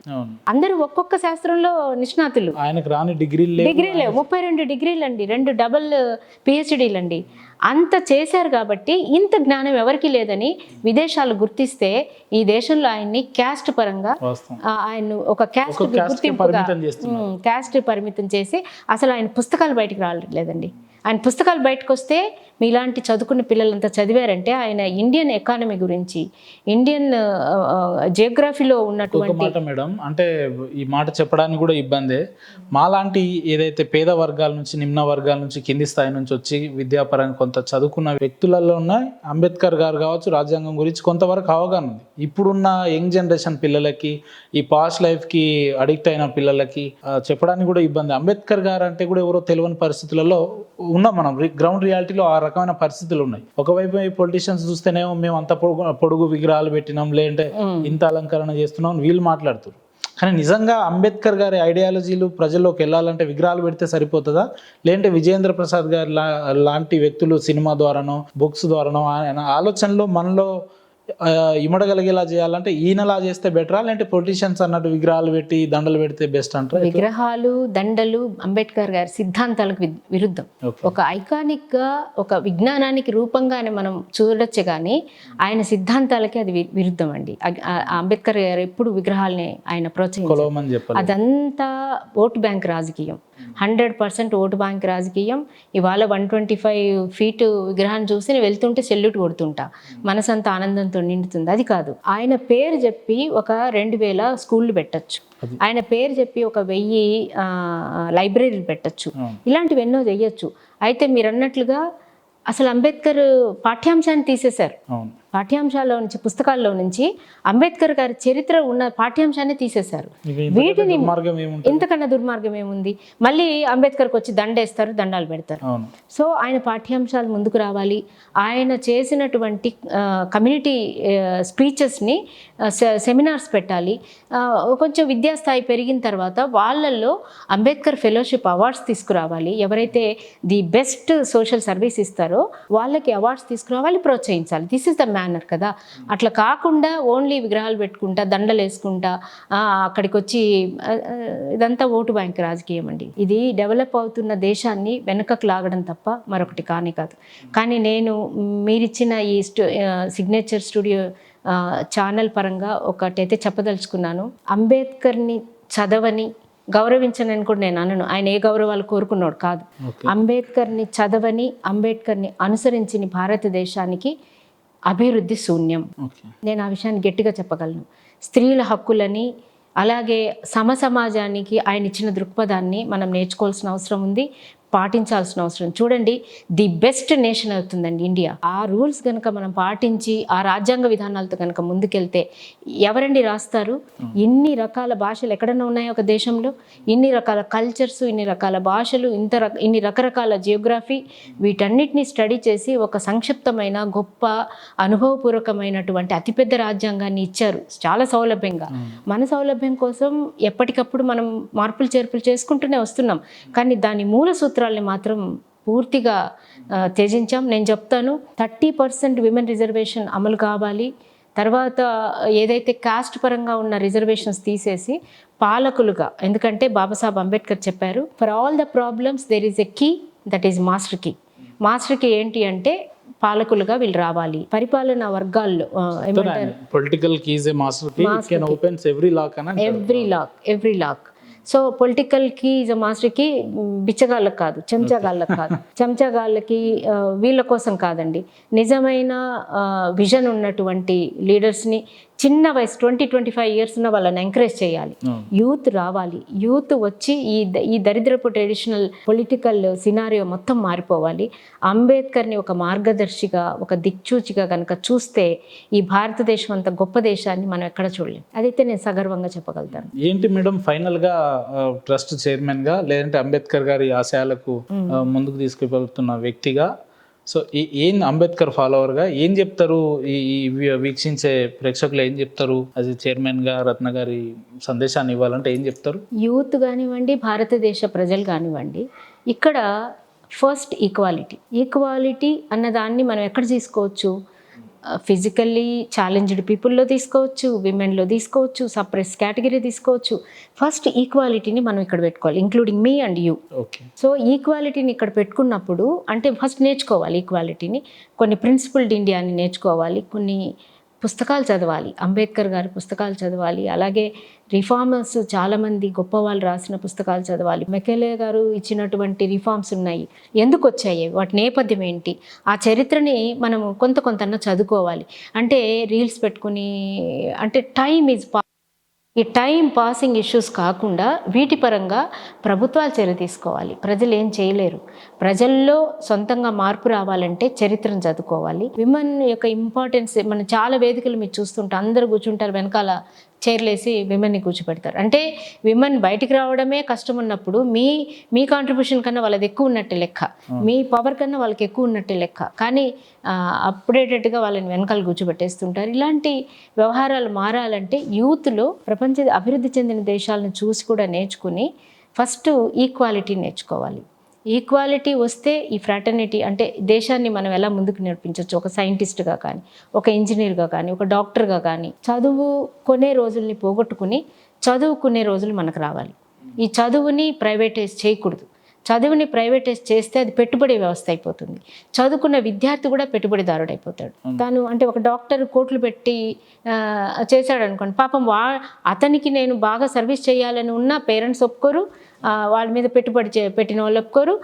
అందరూ ఒక్కొక్క శాస్త్రంలో నిష్ణాతులు. ఆయనకు రాని డిగ్రీ లేవు, 32 డిగ్రీలు అండి, 2 డబుల్ PhDలు అండి. అంత చేశారు కాబట్టి ఇంత జ్ఞానం ఎవరికి లేదని విదేశాలు గుర్తిస్తే, ఈ దేశంలో ఆయన్ని క్యాస్ట్ పరంగా ఆయన ఒక క్యాస్ట్ గుర్తింపుగా క్యాస్ట్ పరిమితం చేసి అసలు ఆయన పుస్తకాలు బయటకు రాలేదండి. ఆయన పుస్తకాలు బయటకు వస్తే మీలాంటి చదువుకున్న పిల్లలంతా చదివారంటే ఆయన ఇండియన్ ఎకానమీ గురించి, ఇండియన్ జియోగ్రఫీలో ఉన్నటువంటి మాట మేడం. అంటే ఈ మాట చెప్పడానికి కూడా ఇబ్బందే. మాలాంటి ఏదైతే పేద వర్గాల నుంచి, నిమ్న వర్గాల నుంచి, కింది స్థాయి నుంచి వచ్చి విద్యాపరంగా కొంత చదువుకున్న వ్యక్తులలో ఉన్న అంబేద్కర్ గారు కావచ్చు, రాజ్యాంగం గురించి కొంతవరకు అవగాహన ఉంది. ఇప్పుడున్న యంగ్ జనరేషన్ పిల్లలకి, ఈ పాస్ట్ లైఫ్కి అడిక్ట్ అయిన పిల్లలకి చెప్పడానికి కూడా ఇబ్బంది. అంబేద్కర్ గారు అంటే కూడా ఎవరో తెలియని పరిస్థితులలో ఉన్నాం మనం. గ్రౌండ్ రియాలిటీలో ఆ రకమైన పరిస్థితులు ఉన్నాయి. ఒకవైపు ఈ పొలిటీషియన్స్ చూస్తేనేమో మేము అంత పొడుగు విగ్రహాలు పెట్టినాం, లేదంటే ఇంత అలంకరణ చేస్తున్నాం వీళ్ళు మాట్లాడుతారు. కానీ నిజంగా అంబేద్కర్ గారి ఐడియాలజీలు ప్రజల్లోకి వెళ్ళాలంటే విగ్రహాలు పెడితే సరిపోతుందా, లేదంటే విజయేంద్ర ప్రసాద్ గారి లాంటి వ్యక్తులు సినిమా ద్వారానో, బుక్స్ ద్వారానో ఆయన ఆలోచనలో మనలో ఇమడగలిగేలా చేయాలంటే ఈయనలా చేస్తే బెటరా, లేదంటే పొలిటీషియన్స్ అన్నట్టు విగ్రహాలు పెట్టి దండలు పెడితే బెస్ట్ అంటారు? విగ్రహాలు, దండలు అంబేద్కర్ గారి సిద్ధాంతాలకు విరుద్ధం. ఒక ఐకానిక్ గా, ఒక విజ్ఞానానికి రూపంగా మనం చూడొచ్చు, కానీ ఆయన సిద్ధాంతాలకి అది విరుద్ధం అండి. అంబేద్కర్ గారు ఎప్పుడు విగ్రహాలని ఆయన ప్రోత్సహించారు. అదంతా ఓటు బ్యాంక్ రాజకీయం, 100% ఓటు బ్యాంక్ రాజకీయం. ఇవాళ 125 feet విగ్రహాన్ని చూసి వెళ్తుంటే సెల్యూట్ కొడుతుంటా, మనసంతా ఆనందంతో నిండుతుంది. అది కాదు. ఆయన పేరు చెప్పి ఒక 2000 స్కూళ్ళు పెట్టచ్చు, ఆయన పేరు చెప్పి ఒక 1000 లైబ్రరీలు పెట్టచ్చు, ఇలాంటివి ఎన్నో చెయ్యొచ్చు. అయితే మీరు అన్నట్లుగా అసలు అంబేద్కర్ పాఠ్యాంశాన్ని తీసేశారు. పాఠ్యాంశాల్లో నుంచి, పుస్తకాల్లో నుంచి అంబేద్కర్ గారి చరిత్ర ఉన్న పాఠ్యాంశాన్ని తీసేశారు. వీటిని మార్గం ఏముంటుంది? ఇంతకన్నా దుర్మార్గం ఏముంది? మళ్ళీ అంబేద్కర్కి వచ్చి దండేస్తారు, దండాలు పెడతారు. అవును. సో ఆయన పాఠ్యాంశాలు ముందుకు రావాలి. ఆయన చేసినటువంటి కమ్యూనిటీ స్పీచెస్ని సెమినార్స్ పెట్టాలి. కొంచెం విద్యాస్థాయి పెరిగిన తర్వాత వాళ్ళల్లో అంబేద్కర్ ఫెలోషిప్ అవార్డ్స్ తీసుకురావాలి. ఎవరైతే ది బెస్ట్ సోషల్ సర్వీస్ ఇస్తారో వాళ్ళకి అవార్డ్స్ తీసుకురావాలి, ప్రోత్సహించాలి. దిస్ ఇస్ ద మేనర్ కదా. అట్లా కాకుండా ఓన్లీ విగ్రహాలు పెట్టుకుంటా, దండలు వేసుకుంటా అక్కడికి వచ్చి ఇదంతా ఓటు బ్యాంక్ రాజకీయం అండి. ఇది డెవలప్ అవుతున్న దేశాన్ని వెనుకకు లాగడం తప్ప మరొకటి కానే కాదు. కానీ నేను మీరిచ్చిన ఈ సిగ్నేచర్ స్టూడియో ఛానల్ పరంగా ఒకటైతే చెప్పదలుచుకున్నాను. అంబేద్కర్ని చదవని, గౌరవించనని కూడా నేను అనను. ఆయన ఏ గౌరవాలు కోరుకున్నాడు కాదు. అంబేద్కర్ని చదవని, అంబేద్కర్ని అనుసరించిన భారతదేశానికి అభివృద్ధి శూన్యం. నేను ఆ విషయాన్ని గట్టిగా చెప్పగలను. స్త్రీల హక్కులని, అలాగే సమాజానికి ఆయన ఇచ్చిన దృక్పథాన్ని మనం నేర్చుకోవాల్సిన అవసరం ఉంది, పాటించాల్సిన అవసరం. చూడండి, ది బెస్ట్ నేషన్ అవుతుందండి ఇండియా. ఆ రూల్స్ కనుక మనం పాటించి ఆ రాజ్యాంగ విధానాలతో కనుక ముందుకెళ్తే ఎవరండి రాస్తారు? ఇన్ని రకాల భాషలు ఎక్కడన్నా ఉన్నాయో ఒక దేశంలో? ఇన్ని రకాల కల్చర్స్, ఇన్ని రకాల భాషలు, ఇన్ని రకరకాల జియోగ్రఫీ, వీటన్నిటిని స్టడీ చేసి ఒక సంక్షిప్తమైన, గొప్ప, అనుభవపూర్వకమైనటువంటి అతిపెద్ద రాజ్యాంగాన్ని ఇచ్చారు చాలా సౌలభ్యంగా. మన సౌలభ్యం కోసం ఎప్పటికప్పుడు మనం మార్పులు చేర్పులు చేసుకుంటూనే వస్తున్నాం. కానీ దాని మూల సూత్రాల్ని మాత్రం పూర్తిగా త్యజించాం. నేను చెప్తాను, 30% విమెన్ రిజర్వేషన్ అమలు కావాలి. తర్వాత ఏదైతే కాస్ట్ పరంగా ఉన్న రిజర్వేషన్స్ తీసేసి పాలకులుగా, ఎందుకంటే బాబాసాహెబ్ అంబేద్కర్ చెప్పారు, for all the problems there is a key, that is master key. Master key ఏంటి అంటే పాలకులుగా వీళ్ళు రావాలి. పరిపాలనా వర్గాల్లో ఏమంటారు, political keys a master key can opens every lock అని. Every lock. So political key is a master key. బిచ్చగాళ్ళకి కాదు, చెంచాగాళ్ళకి కాదు. చెంచాగాళ్ళకి వీళ్ళ కోసం కాదండి. నిజమైన విజన్ ఉన్నటువంటి లీడర్స్ని, చిన్న వయసు 20-25 ఇయర్స్ ఉన్న వాళ్ళని ఎంకరేజ్ చేయాలి. యూత్ రావాలి. యూత్ వచ్చి ఈ దరిద్రపు ట్రెడిషనల్ పొలిటికల్ సినారియో మొత్తం మారిపోవాలి. అంబేద్కర్ని ఒక మార్గదర్శిగా, ఒక దిక్చూచిగా కనుక చూస్తే ఈ భారతదేశం అంత గొప్ప దేశాన్ని మనం ఎక్కడ చూడలేం. అదైతే నేను సగర్వంగా చెప్పగలుగుతాను. ఏంటి మేడం, ఫైనల్ గా ట్రస్ట్ చైర్మన్ గా, లేదంటే అంబేద్కర్ గారి ఆశయాలకు ముందుకు తీసుకువెళ్తున్న వ్యక్తిగా, సో ఏం అంబేద్కర్ ఫాలోవర్గా ఏం చెప్తారు? ఈ వీక్షించే ప్రేక్షకులు ఏం చెప్తారు? అది చైర్మన్గా రత్న గారి సందేశాన్ని ఇవ్వాలంటే ఏం చెప్తారు? యూత్ కానివ్వండి, భారతదేశ ప్రజలు కానివ్వండి, ఇక్కడ ఫస్ట్ ఈక్వాలిటీ అన్నదాన్ని మనం ఎక్కడ తీసుకోవచ్చు? ఫిజికల్లీ ఛాలెంజ్డ్ పీపుల్లో తీసుకోవచ్చు, విమెన్లో తీసుకోవచ్చు, సప్రెస్ కేటగిరీ తీసుకోవచ్చు. ఫస్ట్ ఈక్వాలిటీని మనం ఇక్కడ పెట్టుకోవాలి, including me and you. So ఈక్వాలిటీని ఇక్కడ పెట్టుకున్నప్పుడు అంటే ఫస్ట్ నేర్చుకోవాలి ఈక్వాలిటీని. కొన్ని ప్రిన్సిపల్డ్ ఇండియాని నేర్చుకోవాలి, కొన్ని పుస్తకాలు చదవాలి, అంబేద్కర్ గారి పుస్తకాలు చదవాలి, అలాగే రిఫార్మర్స్ చాలామంది గొప్ప వాళ్ళు రాసిన పుస్తకాలు చదవాలి. మెకేలే గారు ఇచ్చినటువంటి రిఫార్మ్స్ ఉన్నాయి, ఎందుకు వచ్చాయి, వాటి నేపథ్యం ఏంటి, ఆ చరిత్రని మనం కొంత చదువుకోవాలి. అంటే రీల్స్ పెట్టుకుని, అంటే ఈ టైం పాసింగ్ ఇష్యూస్ కాకుండా వీటి పరంగా ప్రభుత్వాలు చర్య తీసుకోవాలి. ప్రజలు ఏం చేయలేరు. ప్రజల్లో సొంతంగా మార్పు రావాలంటే చరిత్రను చదువుకోవాలి. విమెన్ యొక్క ఇంపార్టెన్స్ మనం చాలా వేదికలు మీరు చూస్తుంటారు, అందరూ కూర్చుంటారు, వెనకాల చైర్లేసి విమెన్ని కూర్చోపెడతారు. అంటే విమెన్ బయటికి రావడమే కష్టం ఉన్నప్పుడు మీ కాంట్రిబ్యూషన్ కన్నా వాళ్ళది ఎక్కువ ఉన్నట్టే లెక్క, మీ పవర్ కన్నా వాళ్ళకి ఎక్కువ ఉన్నట్టే లెక్క. కానీ అప్డేటెడ్గా వాళ్ళని వెనకాల కూర్చోబెట్టేస్తుంటారు. ఇలాంటి వ్యవహారాలు మారాలంటే యూత్లో ప్రపంచ అభివృద్ధి చెందిన దేశాలను చూసి కూడా నేర్చుకుని ఫస్ట్ ఈక్వాలిటీ నేర్చుకోవాలి. ఈక్వాలిటీ వస్తే ఈ ఫ్రాటర్నిటీ అంటే దేశాన్ని మనం ఎలా ముందుకు నడిపించవచ్చు, ఒక సైంటిస్ట్గా కానీ, ఒక ఇంజనీర్గా కానీ, ఒక డాక్టర్గా కానీ. చదువుకునే రోజుల్ని పోగొట్టుకుని చదువుకునే రోజులు మనకు రావాలి. ఈ చదువుని ప్రైవేటైజ్ చేయకూడదు. చదువుని ప్రైవేటైజ్ చేస్తే అది పెట్టుబడి వ్యవస్థ అయిపోతుంది. చదువుకున్న విద్యార్థి కూడా పెట్టుబడిదారుడు అయిపోతాడు. తాను అంటే ఒక డాక్టర్ కోట్లు పెట్టి చేశాడు అనుకోండి, పాపం అతనికి నేను బాగా సర్వీస్ చేయాలని ఉన్న పేరెంట్స్ ఒప్పుకోరు, వాళ్ళ మీద పెట్టుబడి పెట్టిన వాళ్ళు ఒప్పుకోరు.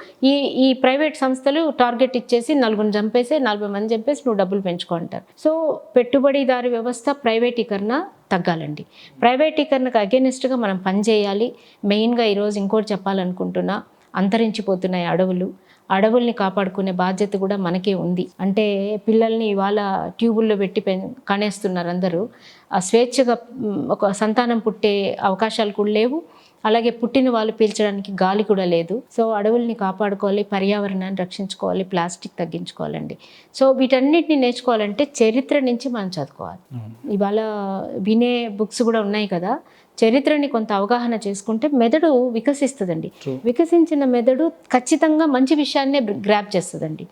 ఈ ప్రైవేట్ సంస్థలు టార్గెట్ ఇచ్చేసి 40 చంపేసి 40 మంది చంపేసి నువ్వు డబ్బులు పెంచుకో అంటారు. సో పెట్టుబడిదారు వ్యవస్థ, ప్రైవేటీకరణ తగ్గాలండి. ప్రైవేటీకరణకు అగెనిస్ట్గా మనం పనిచేయాలి. మెయిన్గా ఈరోజు ఇంకోటి చెప్పాలనుకుంటున్నా, అంతరించిపోతున్నాయి అడవుల్ని కాపాడుకునే బాధ్యత కూడా మనకే ఉంది. అంటే పిల్లల్ని ఇవాళ ట్యూబుల్లో పెట్టి కనేస్తున్నారు అందరూ. ఆ స్వేచ్ఛగా ఒక సంతానం పుట్టే అవకాశాలు కూడా లేవు. అలాగే పుట్టిన వాళ్ళు పీల్చడానికి గాలి కూడా లేదు. సో అడవుల్ని కాపాడుకోవాలి, పర్యావరణాన్ని రక్షించుకోవాలి, ప్లాస్టిక్ తగ్గించుకోవాలండి. సో వీటన్నిటిని నేర్చుకోవాలంటే చరిత్ర నుంచి మనం చదువుకోవాలి. ఇవాళ వినే బుక్స్ కూడా ఉన్నాయి కదా, చరిత్రని కొంత అవగాహన చేసుకుంటే మెదడు వికసిస్తుందండి. వికసించిన మెదడు ఖచ్చితంగా మంచి విషయాన్నే గ్రాప్ చేస్తుందండి.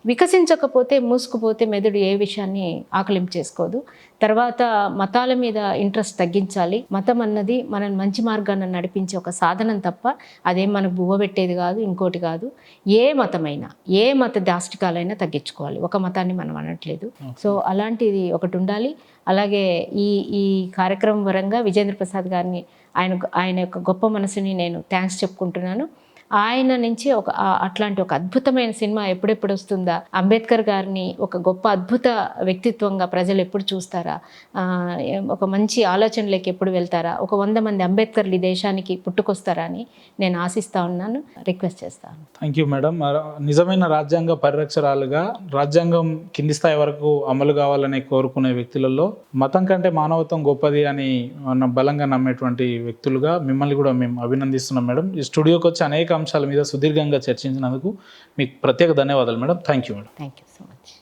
వికసించకపోతే మూసుకుపోతే మెదడు ఏ విషయాన్ని ఆకలింపు చేసుకోదు. తర్వాత మతాల మీద ఇంట్రెస్ట్ తగ్గించాలి. మతం అన్నది మనల్ని మంచి మార్గాన్ని నడిపించే ఒక సాధనం తప్ప అదేం మనకు బువ్వ పెట్టేది కాదు, ఇంకోటి కాదు. ఏ మతమైనా, ఏ మత దాష్టికాలైనా తగ్గించుకోవాలి, ఒక మతాన్ని మనం అనట్లేదు. సో అలాంటిది ఒకటి ఉండాలి. అలాగే ఈ కార్యక్రమం పరంగా విజేంద్ర ప్రసాద్ గారిని, ఆయన యొక్క గొప్ప మనసుని నేను థ్యాంక్స్ చెప్పుకుంటున్నాను. ఆయన నుంచి అట్లాంటి ఒక అద్భుతమైన సినిమా ఎప్పుడెప్పుడు వస్తుందా, అంబేద్కర్ గారిని ఒక గొప్ప అద్భుత వ్యక్తిత్వంగా ప్రజలు ఎప్పుడు చూస్తారా, ఒక మంచి ఆలోచనలోకి ఎప్పుడు వెళ్తారా, ఒక 100 మంది అంబేద్కర్లు ఈ దేశానికి పుట్టుకొస్తారా అని నేను ఆశిస్తా ఉన్నాను, రిక్వెస్ట్ చేస్తాను. Thank you madam. నిజమైన రాజ్యాంగ పరిరక్షరాలుగా రాజ్యాంగం కింది స్థాయి వరకు అమలు కావాలని కోరుకునే వ్యక్తులలో మతం కంటే మానవత్వం గొప్పది అని బలంగా నమ్మేటువంటి వ్యక్తులుగా మిమ్మల్ని కూడా మేము అభినందిస్తున్నాం మేడం. ఈ స్టూడియోకి వచ్చి అనేక అంశాల మీద సుదీర్ఘంగా చర్చించినందుకు మీకు ప్రత్యేక ధన్యవాదాలు madam. Thank you madam. Thank you so much.